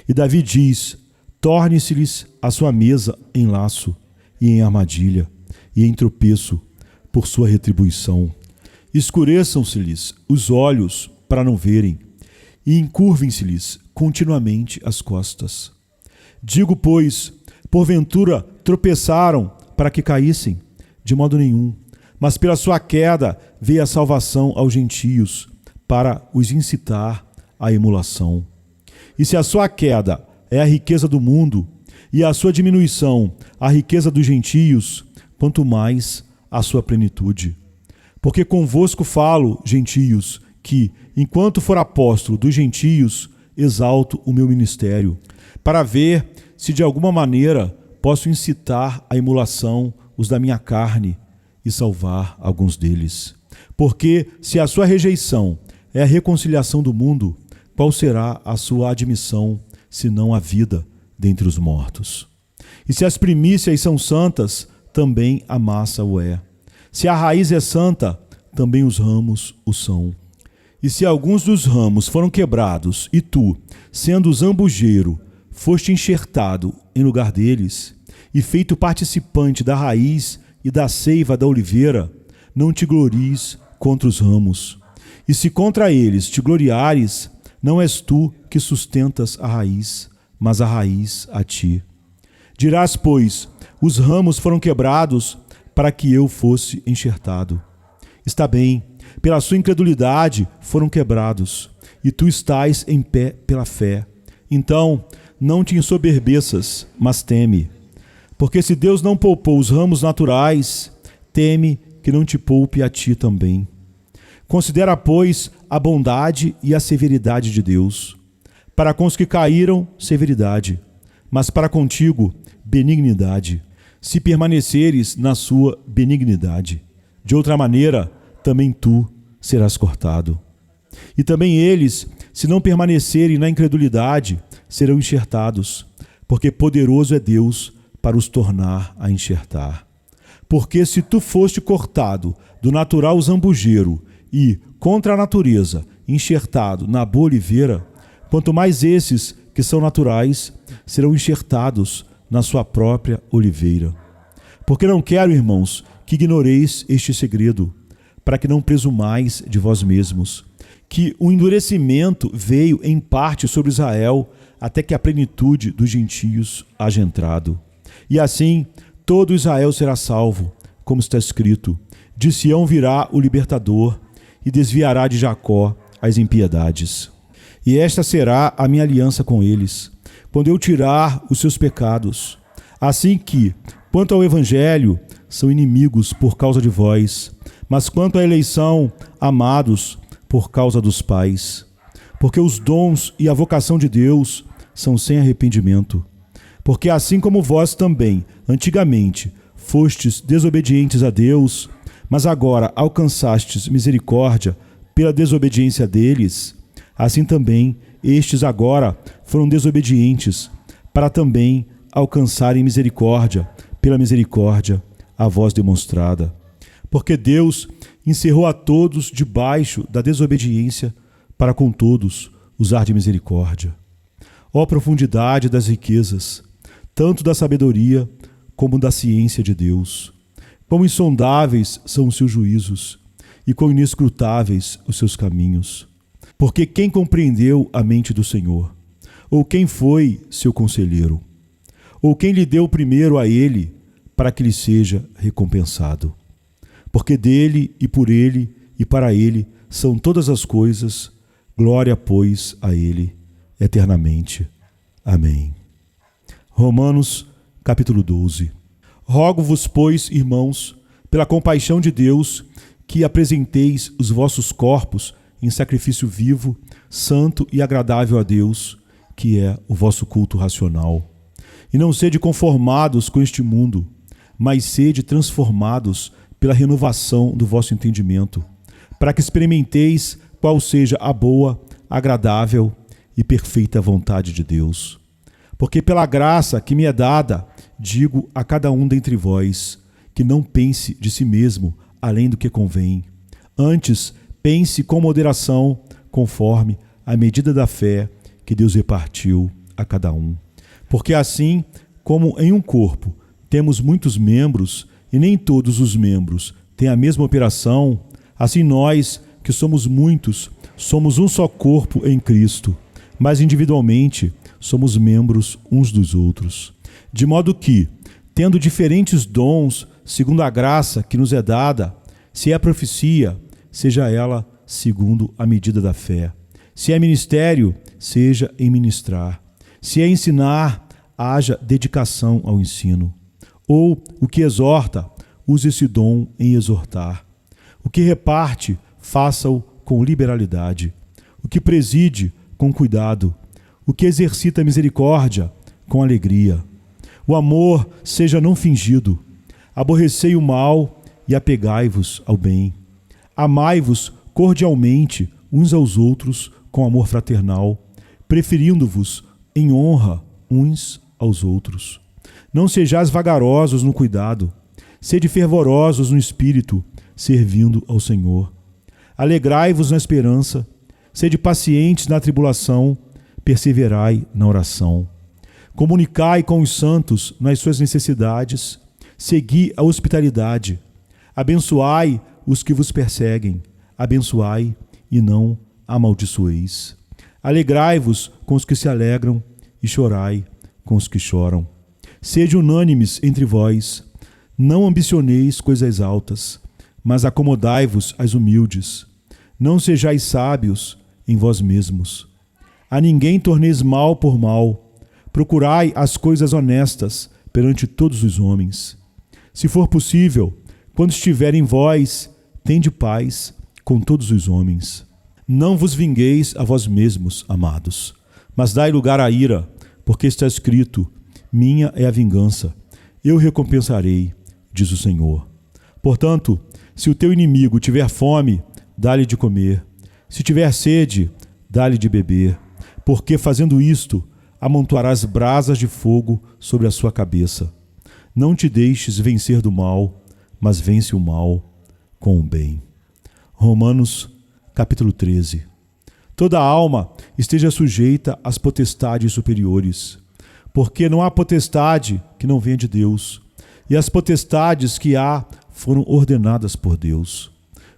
Speaker 1: E Davi diz: torne-se-lhes a sua mesa em laço e em armadilha e em tropeço por sua retribuição. Escureçam-se-lhes os olhos para não verem e encurvem-se-lhes continuamente as costas. Digo, pois, porventura tropeçaram para que caíssem? De modo nenhum. Mas pela sua queda veio a salvação aos gentios, para os incitar à emulação. E se a sua queda é a riqueza do mundo, e a sua diminuição a riqueza dos gentios, quanto mais a sua plenitude. Porque convosco falo, gentios, que, enquanto for apóstolo dos gentios, exalto o meu ministério, para ver se de alguma maneira posso incitar à emulação os da minha carne e salvar alguns deles. Porque se a sua rejeição é a reconciliação do mundo, qual será a sua admissão, senão a vida dentre os mortos? E se as primícias são santas, também a massa o é. Se a raiz é santa, também os ramos o são. E se alguns dos ramos foram quebrados, e tu, sendo zambujeiro, foste enxertado em lugar deles, e feito participante da raiz e da seiva da oliveira, não te glories contra os ramos. E se contra eles te gloriares, não és tu que sustentas a raiz, mas a raiz a ti. Dirás, pois, os ramos foram quebrados para que eu fosse enxertado. Está bem, pela sua incredulidade foram quebrados, e tu estás em pé pela fé. Então, não te ensoberbeças, mas teme. Porque se Deus não poupou os ramos naturais, teme que não te poupe a ti também. Considera, pois, a bondade e a severidade de Deus. Para com os que caíram, severidade, mas para contigo, benignidade, se permaneceres na sua benignidade. De outra maneira, também tu serás cortado. E também eles, se não permanecerem na incredulidade, serão enxertados, porque poderoso é Deus para os tornar a enxertar. Porque se tu foste cortado do natural zambujeiro e, contra a natureza, enxertado na boa oliveira, quanto mais esses, que são naturais, serão enxertados na sua própria oliveira. Porque não quero, irmãos, que ignoreis este segredo, para que não presumais de vós mesmos, que o endurecimento veio em parte sobre Israel, até que a plenitude dos gentios haja entrado. E assim, todo Israel será salvo, como está escrito: de Sião virá o libertador, e desviará de Jacó as impiedades. E esta será a minha aliança com eles, quando eu tirar os seus pecados. Assim que, quanto ao evangelho, são inimigos por causa de vós, mas quanto à eleição, amados por causa dos pais. Porque os dons e a vocação de Deus são sem arrependimento. Porque assim como vós também, antigamente, fostes desobedientes a Deus, mas agora alcançastes misericórdia pela desobediência deles, assim também estes agora foram desobedientes, para também alcançarem misericórdia pela misericórdia a vós demonstrada. Porque Deus encerrou a todos debaixo da desobediência, para com todos usar de misericórdia. Ó profundidade das riquezas, tanto da sabedoria como da ciência de Deus! Quão insondáveis são os seus juízos, e quão inescrutáveis os seus caminhos! Porque quem compreendeu a mente do Senhor? Ou quem foi seu conselheiro? Ou quem lhe deu primeiro a ele, para que lhe seja recompensado? Porque dele, e por ele, e para ele, são todas as coisas, glória, pois, a ele, eternamente. Amém. Romanos, capítulo 12. Rogo-vos, pois, irmãos, pela compaixão de Deus, que apresenteis os vossos corpos em sacrifício vivo, santo e agradável a Deus, que é o vosso culto racional. E não sede conformados com este mundo, mas sede transformados pela renovação do vosso entendimento, para que experimenteis qual seja a boa, agradável e perfeita vontade de Deus. Porque pela graça que me é dada, digo a cada um dentre vós, que não pense de si mesmo além do que convém. Antes, pense com moderação, conforme a medida da fé que Deus repartiu a cada um. Porque assim, como em um corpo temos muitos membros, e nem todos os membros têm a mesma operação, assim nós, que somos muitos, somos um só corpo em Cristo, mas individualmente somos membros uns dos outros. De modo que, tendo diferentes dons, segundo a graça que nos é dada, se é profecia, seja ela segundo a medida da fé. Se é ministério, seja em ministrar. Se é ensinar, haja dedicação ao ensino. Ou o que exorta, use esse dom em exortar. O que reparte, faça-o com liberalidade. O que preside, com cuidado. O que exercita misericórdia, com alegria. O amor seja não fingido. Aborrecei o mal e apegai-vos ao bem. Amai-vos cordialmente uns aos outros com amor fraternal, preferindo-vos em honra uns aos outros. Não sejais vagarosos no cuidado, sede fervorosos no espírito, servindo ao Senhor. Alegrai-vos na esperança, sede pacientes na tribulação, perseverai na oração. Comunicai com os santos nas suas necessidades, segui a hospitalidade. Abençoai os que vos perseguem, abençoai e não amaldiçoeis. Alegrai-vos com os que se alegram e chorai com os que choram. Sede unânimes entre vós, não ambicioneis coisas altas, mas acomodai-vos às humildes. Não sejais sábios em vós mesmos. A ninguém torneis mal por mal. Procurai as coisas honestas perante todos os homens. Se for possível, quando estiver em vós, tende paz com todos os homens. Não vos vingueis a vós mesmos, amados, mas dai lugar à ira, porque está escrito: minha é a vingança, eu recompensarei, diz o Senhor. Portanto, se o teu inimigo tiver fome, dá-lhe de comer. Se tiver sede, dá-lhe de beber, porque fazendo isto, amontoarás brasas de fogo sobre a sua cabeça. Não te deixes vencer do mal, mas vence o mal com o bem. Romanos, capítulo 13. Toda alma esteja sujeita às potestades superiores, porque não há potestade que não venha de Deus, e as potestades que há foram ordenadas por Deus.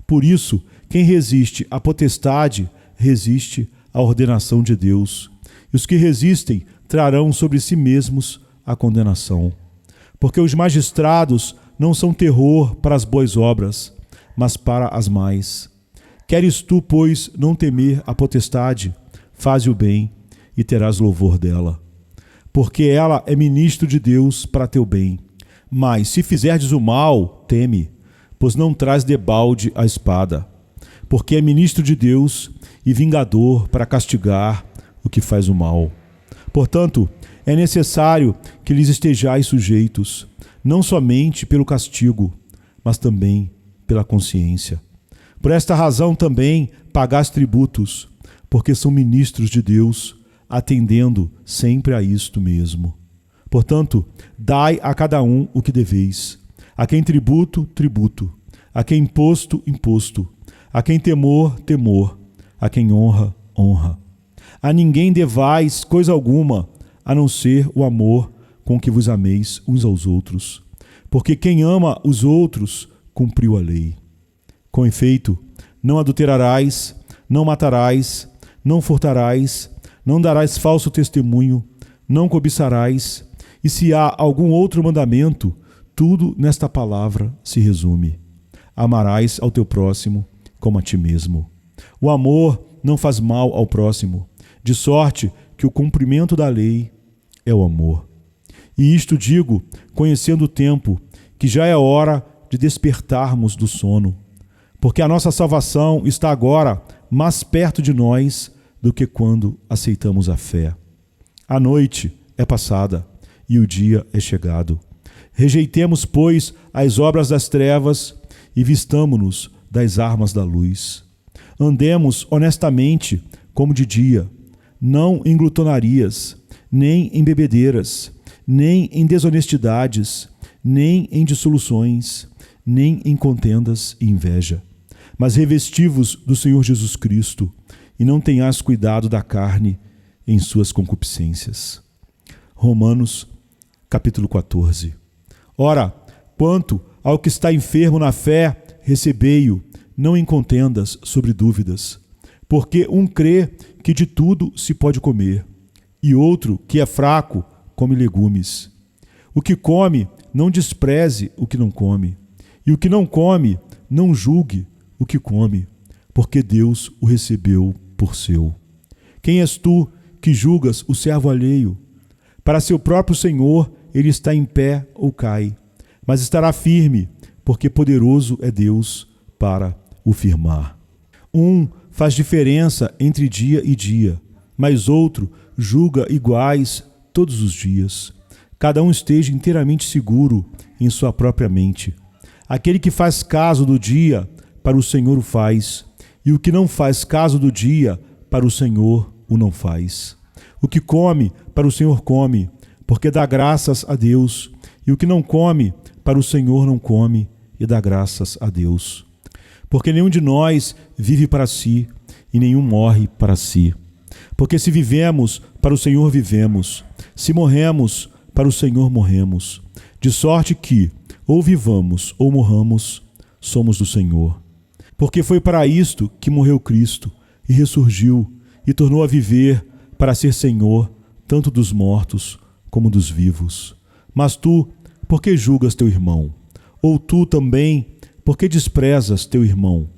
Speaker 1: Por isso, quem resiste à potestade, resiste à ordenação de Deus, e os que resistem trarão sobre si mesmos a condenação. Porque os magistrados não são terror para as boas obras, mas para as más. Queres tu, pois, não temer a potestade? Faze o bem e terás louvor dela. Porque ela é ministro de Deus para teu bem. Mas, se fizerdes o mal, teme, pois não traz debalde a espada. Porque é ministro de Deus e vingador para castigar o que faz o mal. Portanto, é necessário que lhes estejais sujeitos, não somente pelo castigo, mas também pela consciência. Por esta razão também pagais tributos, porque são ministros de Deus, atendendo sempre a isto mesmo. Portanto, dai a cada um o que deveis. A quem tributo, tributo. A quem imposto, imposto. A quem temor, temor. A quem honra, honra. A ninguém devais coisa alguma, a não ser o amor com que vos ameis uns aos outros. Porque quem ama os outros, cumpriu a lei. Com efeito, não adulterarás, não matarás, não furtarás, não darás falso testemunho, não cobiçarás, e se há algum outro mandamento, tudo nesta palavra se resume: amarás ao teu próximo como a ti mesmo. O amor não faz mal ao próximo, de sorte que o cumprimento da lei é o amor. E isto digo, conhecendo o tempo, que já é hora de despertarmos do sono, porque a nossa salvação está agora mais perto de nós do que quando aceitamos a fé. A noite é passada e o dia é chegado. Rejeitemos, pois, as obras das trevas e vistamo-nos das armas da luz. Andemos honestamente como de dia, não em glutonarias, nem em bebedeiras, nem em desonestidades, nem em dissoluções, nem em contendas e inveja. Mas revesti-vos do Senhor Jesus Cristo, e não tenhais cuidado da carne em suas concupiscências. Romanos, capítulo 14. Ora, quanto ao que está enfermo na fé, recebei-o, não em contendas sobre dúvidas. Porque um crê que de tudo se pode comer, e outro que é fraco come legumes. O que come, não despreze o que não come, e o que não come, não julgue o que come, porque Deus o recebeu por seu. Quem és tu que julgas o servo alheio? Para seu próprio Senhor ele está em pé ou cai, mas estará firme, porque poderoso é Deus para o firmar. Um faz diferença entre dia e dia, mas outro julga iguais todos os dias. Cada um esteja inteiramente seguro em sua própria mente. Aquele que faz caso do dia, para o Senhor o faz, e o que não faz caso do dia, para o Senhor o não faz. O que come, para o Senhor come, porque dá graças a Deus, e o que não come, para o Senhor não come, e dá graças a Deus. Porque nenhum de nós vive para si, e nenhum morre para si. Porque se vivemos, para o Senhor vivemos, se morremos, para o Senhor morremos. De sorte que, ou vivamos ou morramos, somos do Senhor. Porque foi para isto que morreu Cristo, e ressurgiu, e tornou a viver, para ser Senhor, tanto dos mortos como dos vivos. Mas tu, por que julgas teu irmão? Ou tu também, por que desprezas teu irmão?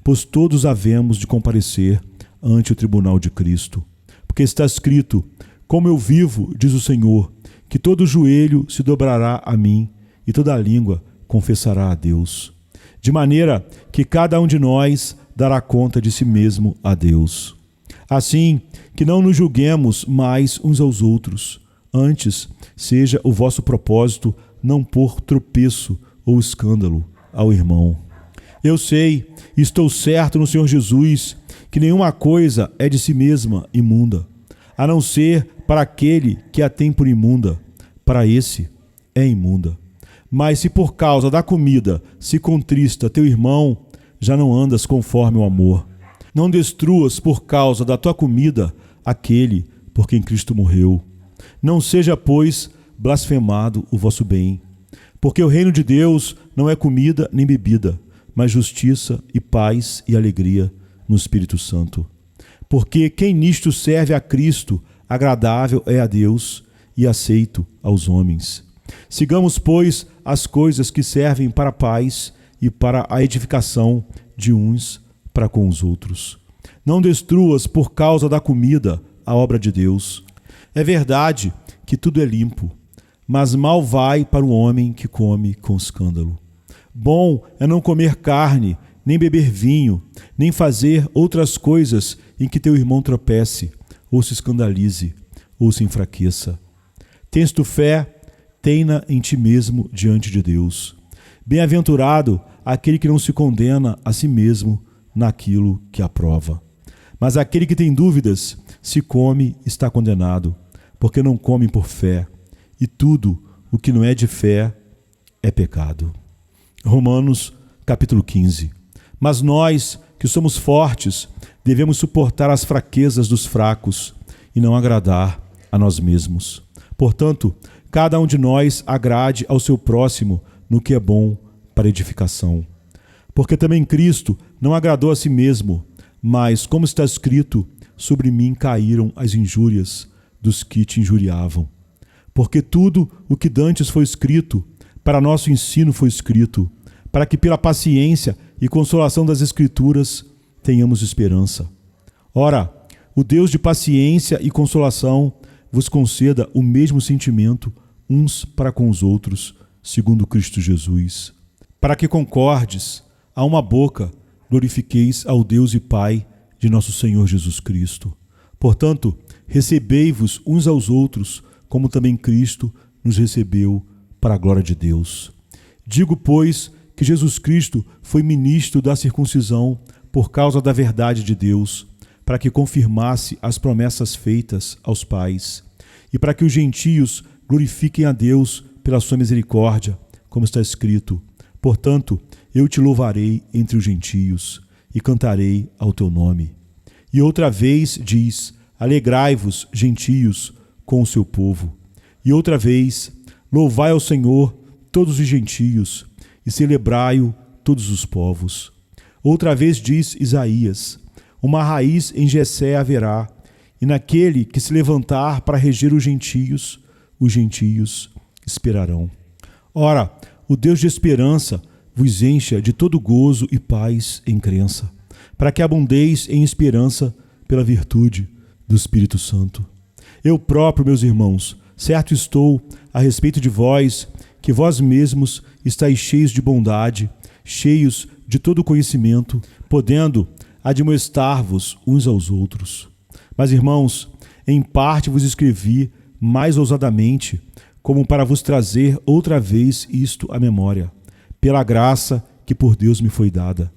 Speaker 1: Pois todos havemos de comparecer ante o tribunal de Cristo. Porque está escrito: como eu vivo, diz o Senhor, que todo joelho se dobrará a mim, e toda língua confessará a Deus. De maneira que cada um de nós dará conta de si mesmo a Deus. Assim, que não nos julguemos mais uns aos outros, antes seja o vosso propósito não pôr tropeço ou escândalo ao irmão. Eu sei, e estou certo no Senhor Jesus, que nenhuma coisa é de si mesma imunda, a não ser para aquele que a tem por imunda, para esse é imunda. Mas se por causa da comida se contrista teu irmão, já não andas conforme o amor. Não destruas por causa da tua comida aquele por quem Cristo morreu. Não seja, pois, blasfemado o vosso bem. Porque o reino de Deus não é comida nem bebida, mas justiça e paz e alegria no Espírito Santo. Porque quem nisto serve a Cristo, agradável é a Deus e aceito aos homens. Sigamos, pois, as coisas que servem para a paz e para a edificação de uns para com os outros. Não destruas por causa da comida a obra de Deus. É verdade que tudo é limpo, mas mal vai para o homem que come com escândalo. Bom é não comer carne, nem beber vinho, nem fazer outras coisas em que teu irmão tropece, ou se escandalize, ou se enfraqueça. Tens tu fé? Tem-na em ti mesmo diante de Deus. Bem-aventurado aquele que não se condena a si mesmo naquilo que aprova. Mas aquele que tem dúvidas, se come, está condenado, porque não come por fé, e tudo o que não é de fé é pecado. Romanos, capítulo 15. Mas nós, que somos fortes, devemos suportar as fraquezas dos fracos e não agradar a nós mesmos. Portanto, cada um de nós agrade ao seu próximo no que é bom para edificação. Porque também Cristo não agradou a si mesmo, mas, como está escrito, sobre mim caíram as injúrias dos que te injuriavam. Porque tudo o que dantes foi escrito, para nosso ensino foi escrito, para que pela paciência e consolação das Escrituras tenhamos esperança. Ora, o Deus de paciência e consolação vos conceda o mesmo sentimento uns para com os outros, segundo Cristo Jesus. Para que concordes, a uma boca glorifiqueis ao Deus e Pai de nosso Senhor Jesus Cristo. Portanto, recebei-vos uns aos outros, como também Cristo nos recebeu para a glória de Deus. Digo, pois, que Jesus Cristo foi ministro da circuncisão por causa da verdade de Deus, para que confirmasse as promessas feitas aos pais, e para que os gentios glorifiquem a Deus pela sua misericórdia, como está escrito: portanto, eu te louvarei entre os gentios, e cantarei ao teu nome. E outra vez diz: alegrai-vos, gentios, com o seu povo. E outra vez: louvai ao Senhor todos os gentios, e celebrai-o todos os povos. Outra vez diz Isaías: uma raiz em Jessé haverá, e naquele que se levantar para reger os gentios esperarão. Ora, o Deus de esperança vos encha de todo gozo e paz em crença, para que abundeis em esperança pela virtude do Espírito Santo. Eu próprio, meus irmãos, certo estou a respeito de vós, que vós mesmos estáis cheios de bondade, cheios de todo conhecimento, podendo admoestar-vos uns aos outros. Mas, irmãos, em parte vos escrevi mais ousadamente, como para vos trazer outra vez isto à memória, pela graça que por Deus me foi dada,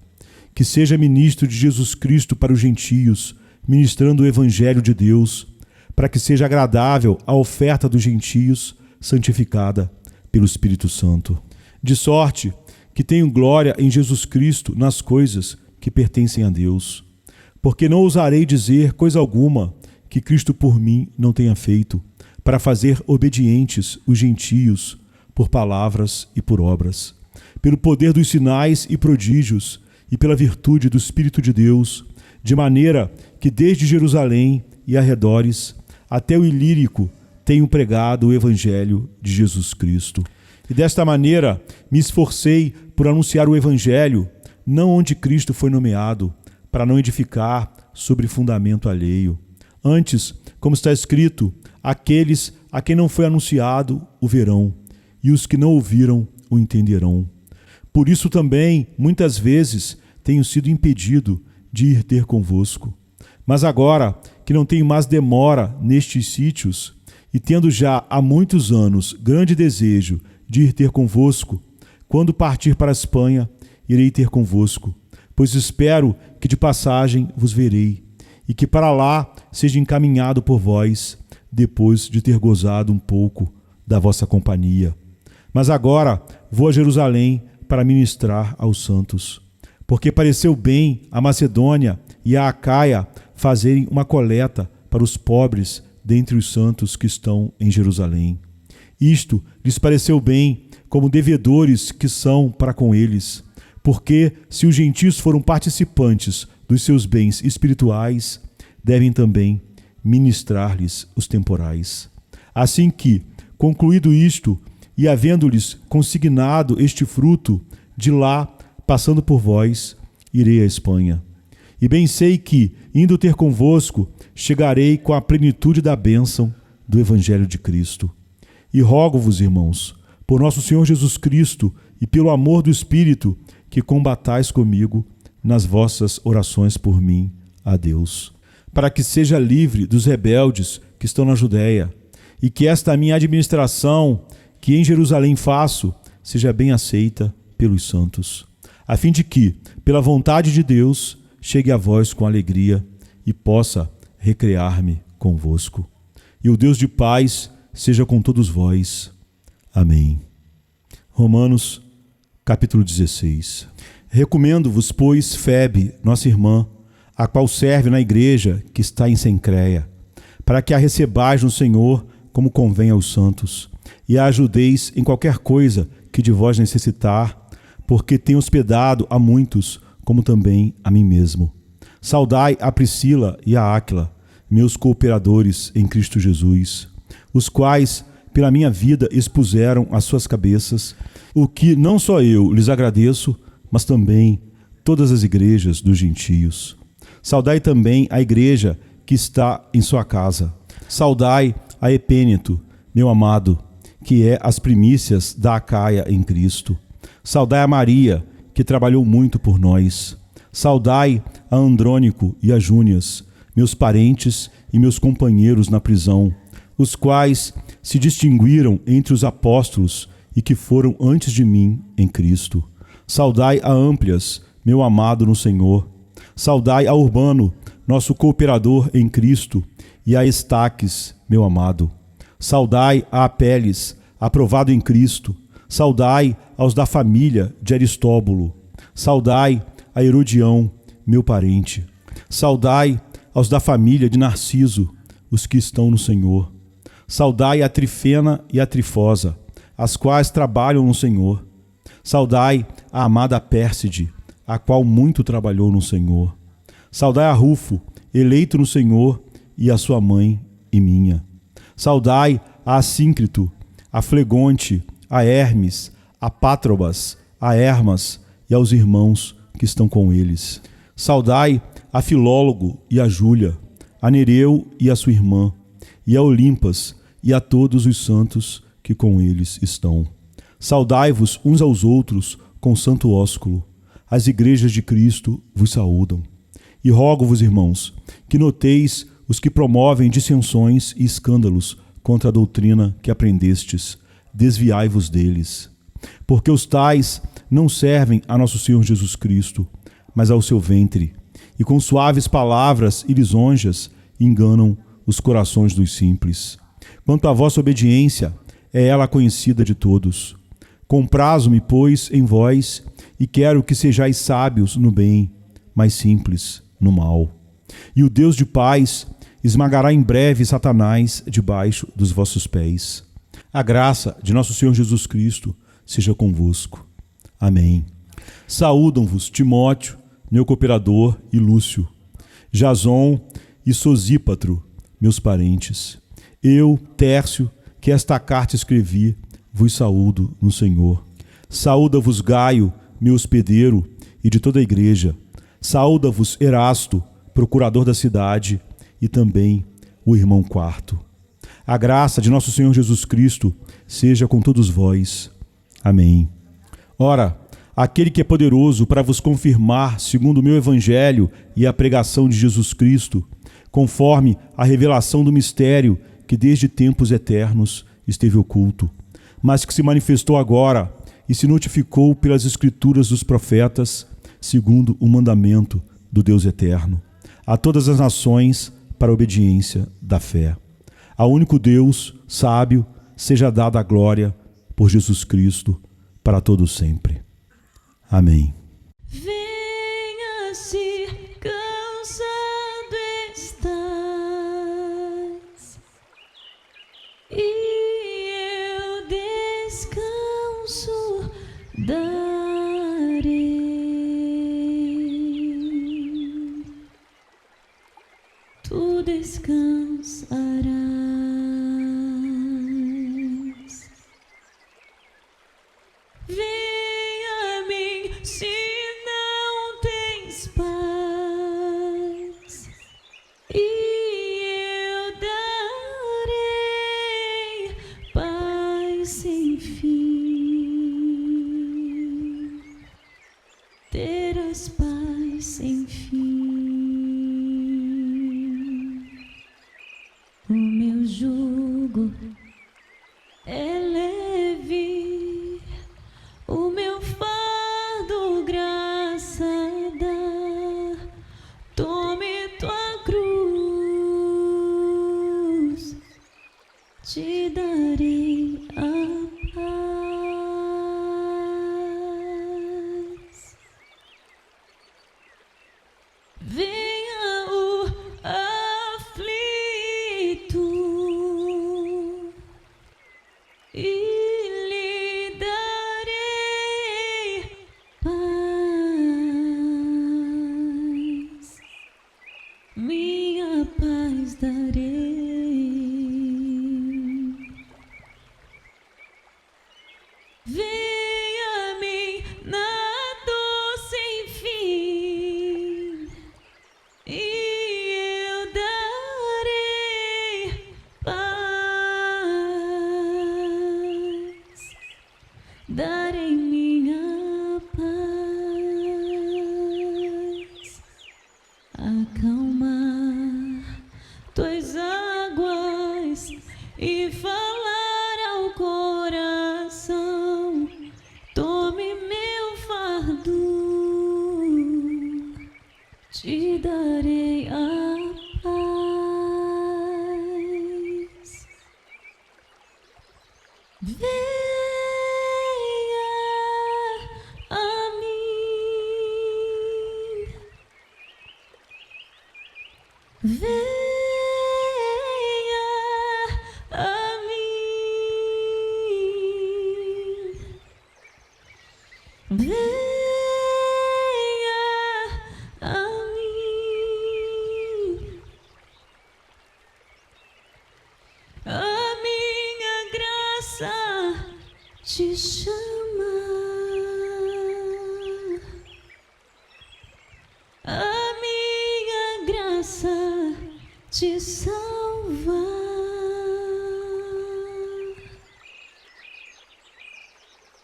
Speaker 1: que seja ministro de Jesus Cristo para os gentios, ministrando o Evangelho de Deus, para que seja agradável a oferta dos gentios, santificada pelo Espírito Santo. De sorte que tenho glória em Jesus Cristo nas coisas que pertencem a Deus, porque não ousarei dizer coisa alguma que Cristo por mim não tenha feito, para fazer obedientes os gentios por palavras e por obras, pelo poder dos sinais e prodígios e pela virtude do Espírito de Deus, de maneira que desde Jerusalém e arredores até o Ilírico tenho pregado o Evangelho de Jesus Cristo. E desta maneira me esforcei por anunciar o Evangelho, não onde Cristo foi nomeado, para não edificar sobre fundamento alheio. Antes, como está escrito, aqueles a quem não foi anunciado o verão, e os que não ouviram o entenderão. Por isso também, muitas vezes, tenho sido impedido de ir ter convosco. Mas agora que não tenho mais demora nestes sítios, e tendo já há muitos anos grande desejo de ir ter convosco, quando partir para a Espanha, irei ter convosco, pois espero que de passagem vos verei, e que para lá seja encaminhado por vós, depois de ter gozado um pouco da vossa companhia. Mas agora vou a Jerusalém para ministrar aos santos, porque pareceu bem a Macedônia e a Acaia fazerem uma coleta para os pobres dentre os santos que estão em Jerusalém. Isto lhes pareceu bem, como devedores que são para com eles, porque se os gentios foram participantes dos seus bens espirituais, devem também ministrar-lhes os temporais. Assim que, concluído isto, e havendo-lhes consignado este fruto, de lá, passando por vós, irei à Espanha. E bem sei que, indo ter convosco, chegarei com a plenitude da bênção do Evangelho de Cristo. E rogo-vos, irmãos, por nosso Senhor Jesus Cristo e pelo amor do Espírito, que combatais comigo nas vossas orações por mim a Deus, para que seja livre dos rebeldes que estão na Judéia, e que esta minha administração, que em Jerusalém faço, seja bem aceita pelos santos, a fim de que, pela vontade de Deus, chegue a vós com alegria e possa recrear-me convosco. E o Deus de paz seja com todos vós. Amém. Romanos, capítulo 16. Recomendo-vos, pois, Febe, nossa irmã, a qual serve na igreja que está em Cencreia, para que a recebais no Senhor como convém aos santos, e a ajudeis em qualquer coisa que de vós necessitar, porque tenho hospedado a muitos, como também a mim mesmo. Saudai a Priscila e a Áquila, meus cooperadores em Cristo Jesus, os quais, pela minha vida, expuseram as suas cabeças, o que não só eu lhes agradeço, mas também todas as igrejas dos gentios. Saudai também a igreja que está em sua casa. Saudai a Epêneto, meu amado, que é as primícias da Acaia em Cristo. Saudai a Maria, que trabalhou muito por nós. Saudai a Andrônico e a Júnias, meus parentes e meus companheiros na prisão, os quais se distinguiram entre os apóstolos e que foram antes de mim em Cristo. Saudai a Amplias, meu amado no Senhor. Saudai a Urbano, nosso cooperador em Cristo, e a Estaques, meu amado. Saudai a Apeles, aprovado em Cristo. Saudai aos da família de Aristóbulo. Saudai a Herodião, meu parente. Saudai aos da família de Narciso, os que estão no Senhor. Saudai a Trifena e a Trifosa, as quais trabalham no Senhor. Saudai a amada Pérside, a qual muito trabalhou no Senhor. Saudai a Rufo, eleito no Senhor, e a sua mãe e minha. Saudai a Assíncrito, a Flegonte, a Hermes, a Pátrobas, a Hermas e aos irmãos que estão com eles. Saudai a Filólogo e a Júlia, a Nereu e a sua irmã, e a Olimpas e a todos os santos que com eles estão. Saudai-vos uns aos outros com santo ósculo. As igrejas de Cristo vos saúdam. E rogo-vos, irmãos, que noteis os que promovem dissensões e escândalos contra a doutrina que aprendestes. Desviai-vos deles. Porque os tais não servem a nosso Senhor Jesus Cristo, mas ao seu ventre, e com suaves palavras e lisonjas enganam os corações dos simples. Quanto à vossa obediência, é ela conhecida de todos. Comprazo-me, pois, em vós, e quero que sejais sábios no bem, mas simples no mal. E o Deus de paz esmagará em breve Satanás debaixo dos vossos pés. A graça de nosso Senhor Jesus Cristo seja convosco. Amém. Saúdam-vos Timóteo, meu cooperador, e Lúcio, Jason e Sosípatro, meus parentes. Eu, Tércio, que esta carta escrevi, vos saúdo no Senhor. Saúda-vos Gaio, meu hospedeiro, e de toda a igreja. Saúda-vos Erasto, procurador da cidade, e também o irmão Quarto. A graça de nosso Senhor Jesus Cristo seja com todos vós. Amém. Ora, aquele que é poderoso para vos confirmar, segundo o meu evangelho e a pregação de Jesus Cristo, conforme a revelação do mistério que desde tempos eternos esteve oculto, mas que se manifestou agora e se notificou pelas escrituras dos profetas, segundo o mandamento do Deus eterno, a todas as nações para a obediência da fé. Ao único Deus, sábio, seja dada a glória por Jesus Cristo para todos sempre. Amém.
Speaker 2: Venha se cansado estás, e eu descanso darei. Tu descansarás. Venha a mim se não tens paz, e eu darei paz sem fim. Terás paz sem fim. O meu jugo é leve, o meu fardo graça dá. Tome tua cruz, te darei a paz. Venha o aflito e lhe darei paz, minha paz darei. Venha a mim na dor sem fim, e eu darei paz, darei minha paz. Acalmar tuas águas e falar ao coração. Tome meu fardo, te darei a venha a mim, venha a mim, a minha graça te chama, a minha graça te salva.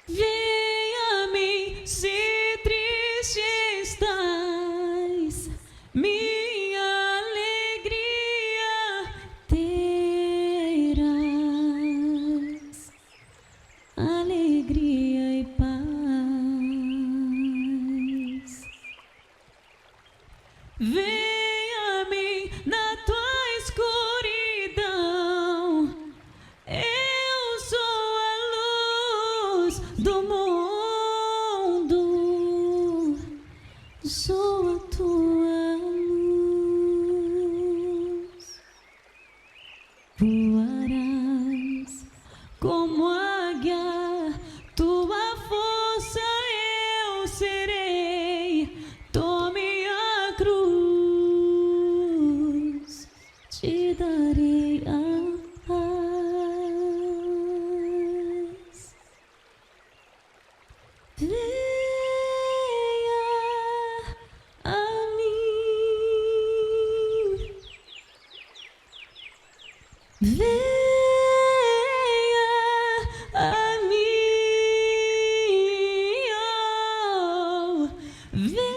Speaker 2: Vem a mim se triste estás, minha alegria terás, alegria e paz. Vem a mim na tua escuridão, eu sou a luz do mundo, sou a tua luz. Voarás como águia, tua força eu serei. Tome a cruz, te darei a paz. Venha a mim, venha a mim, oh, venha.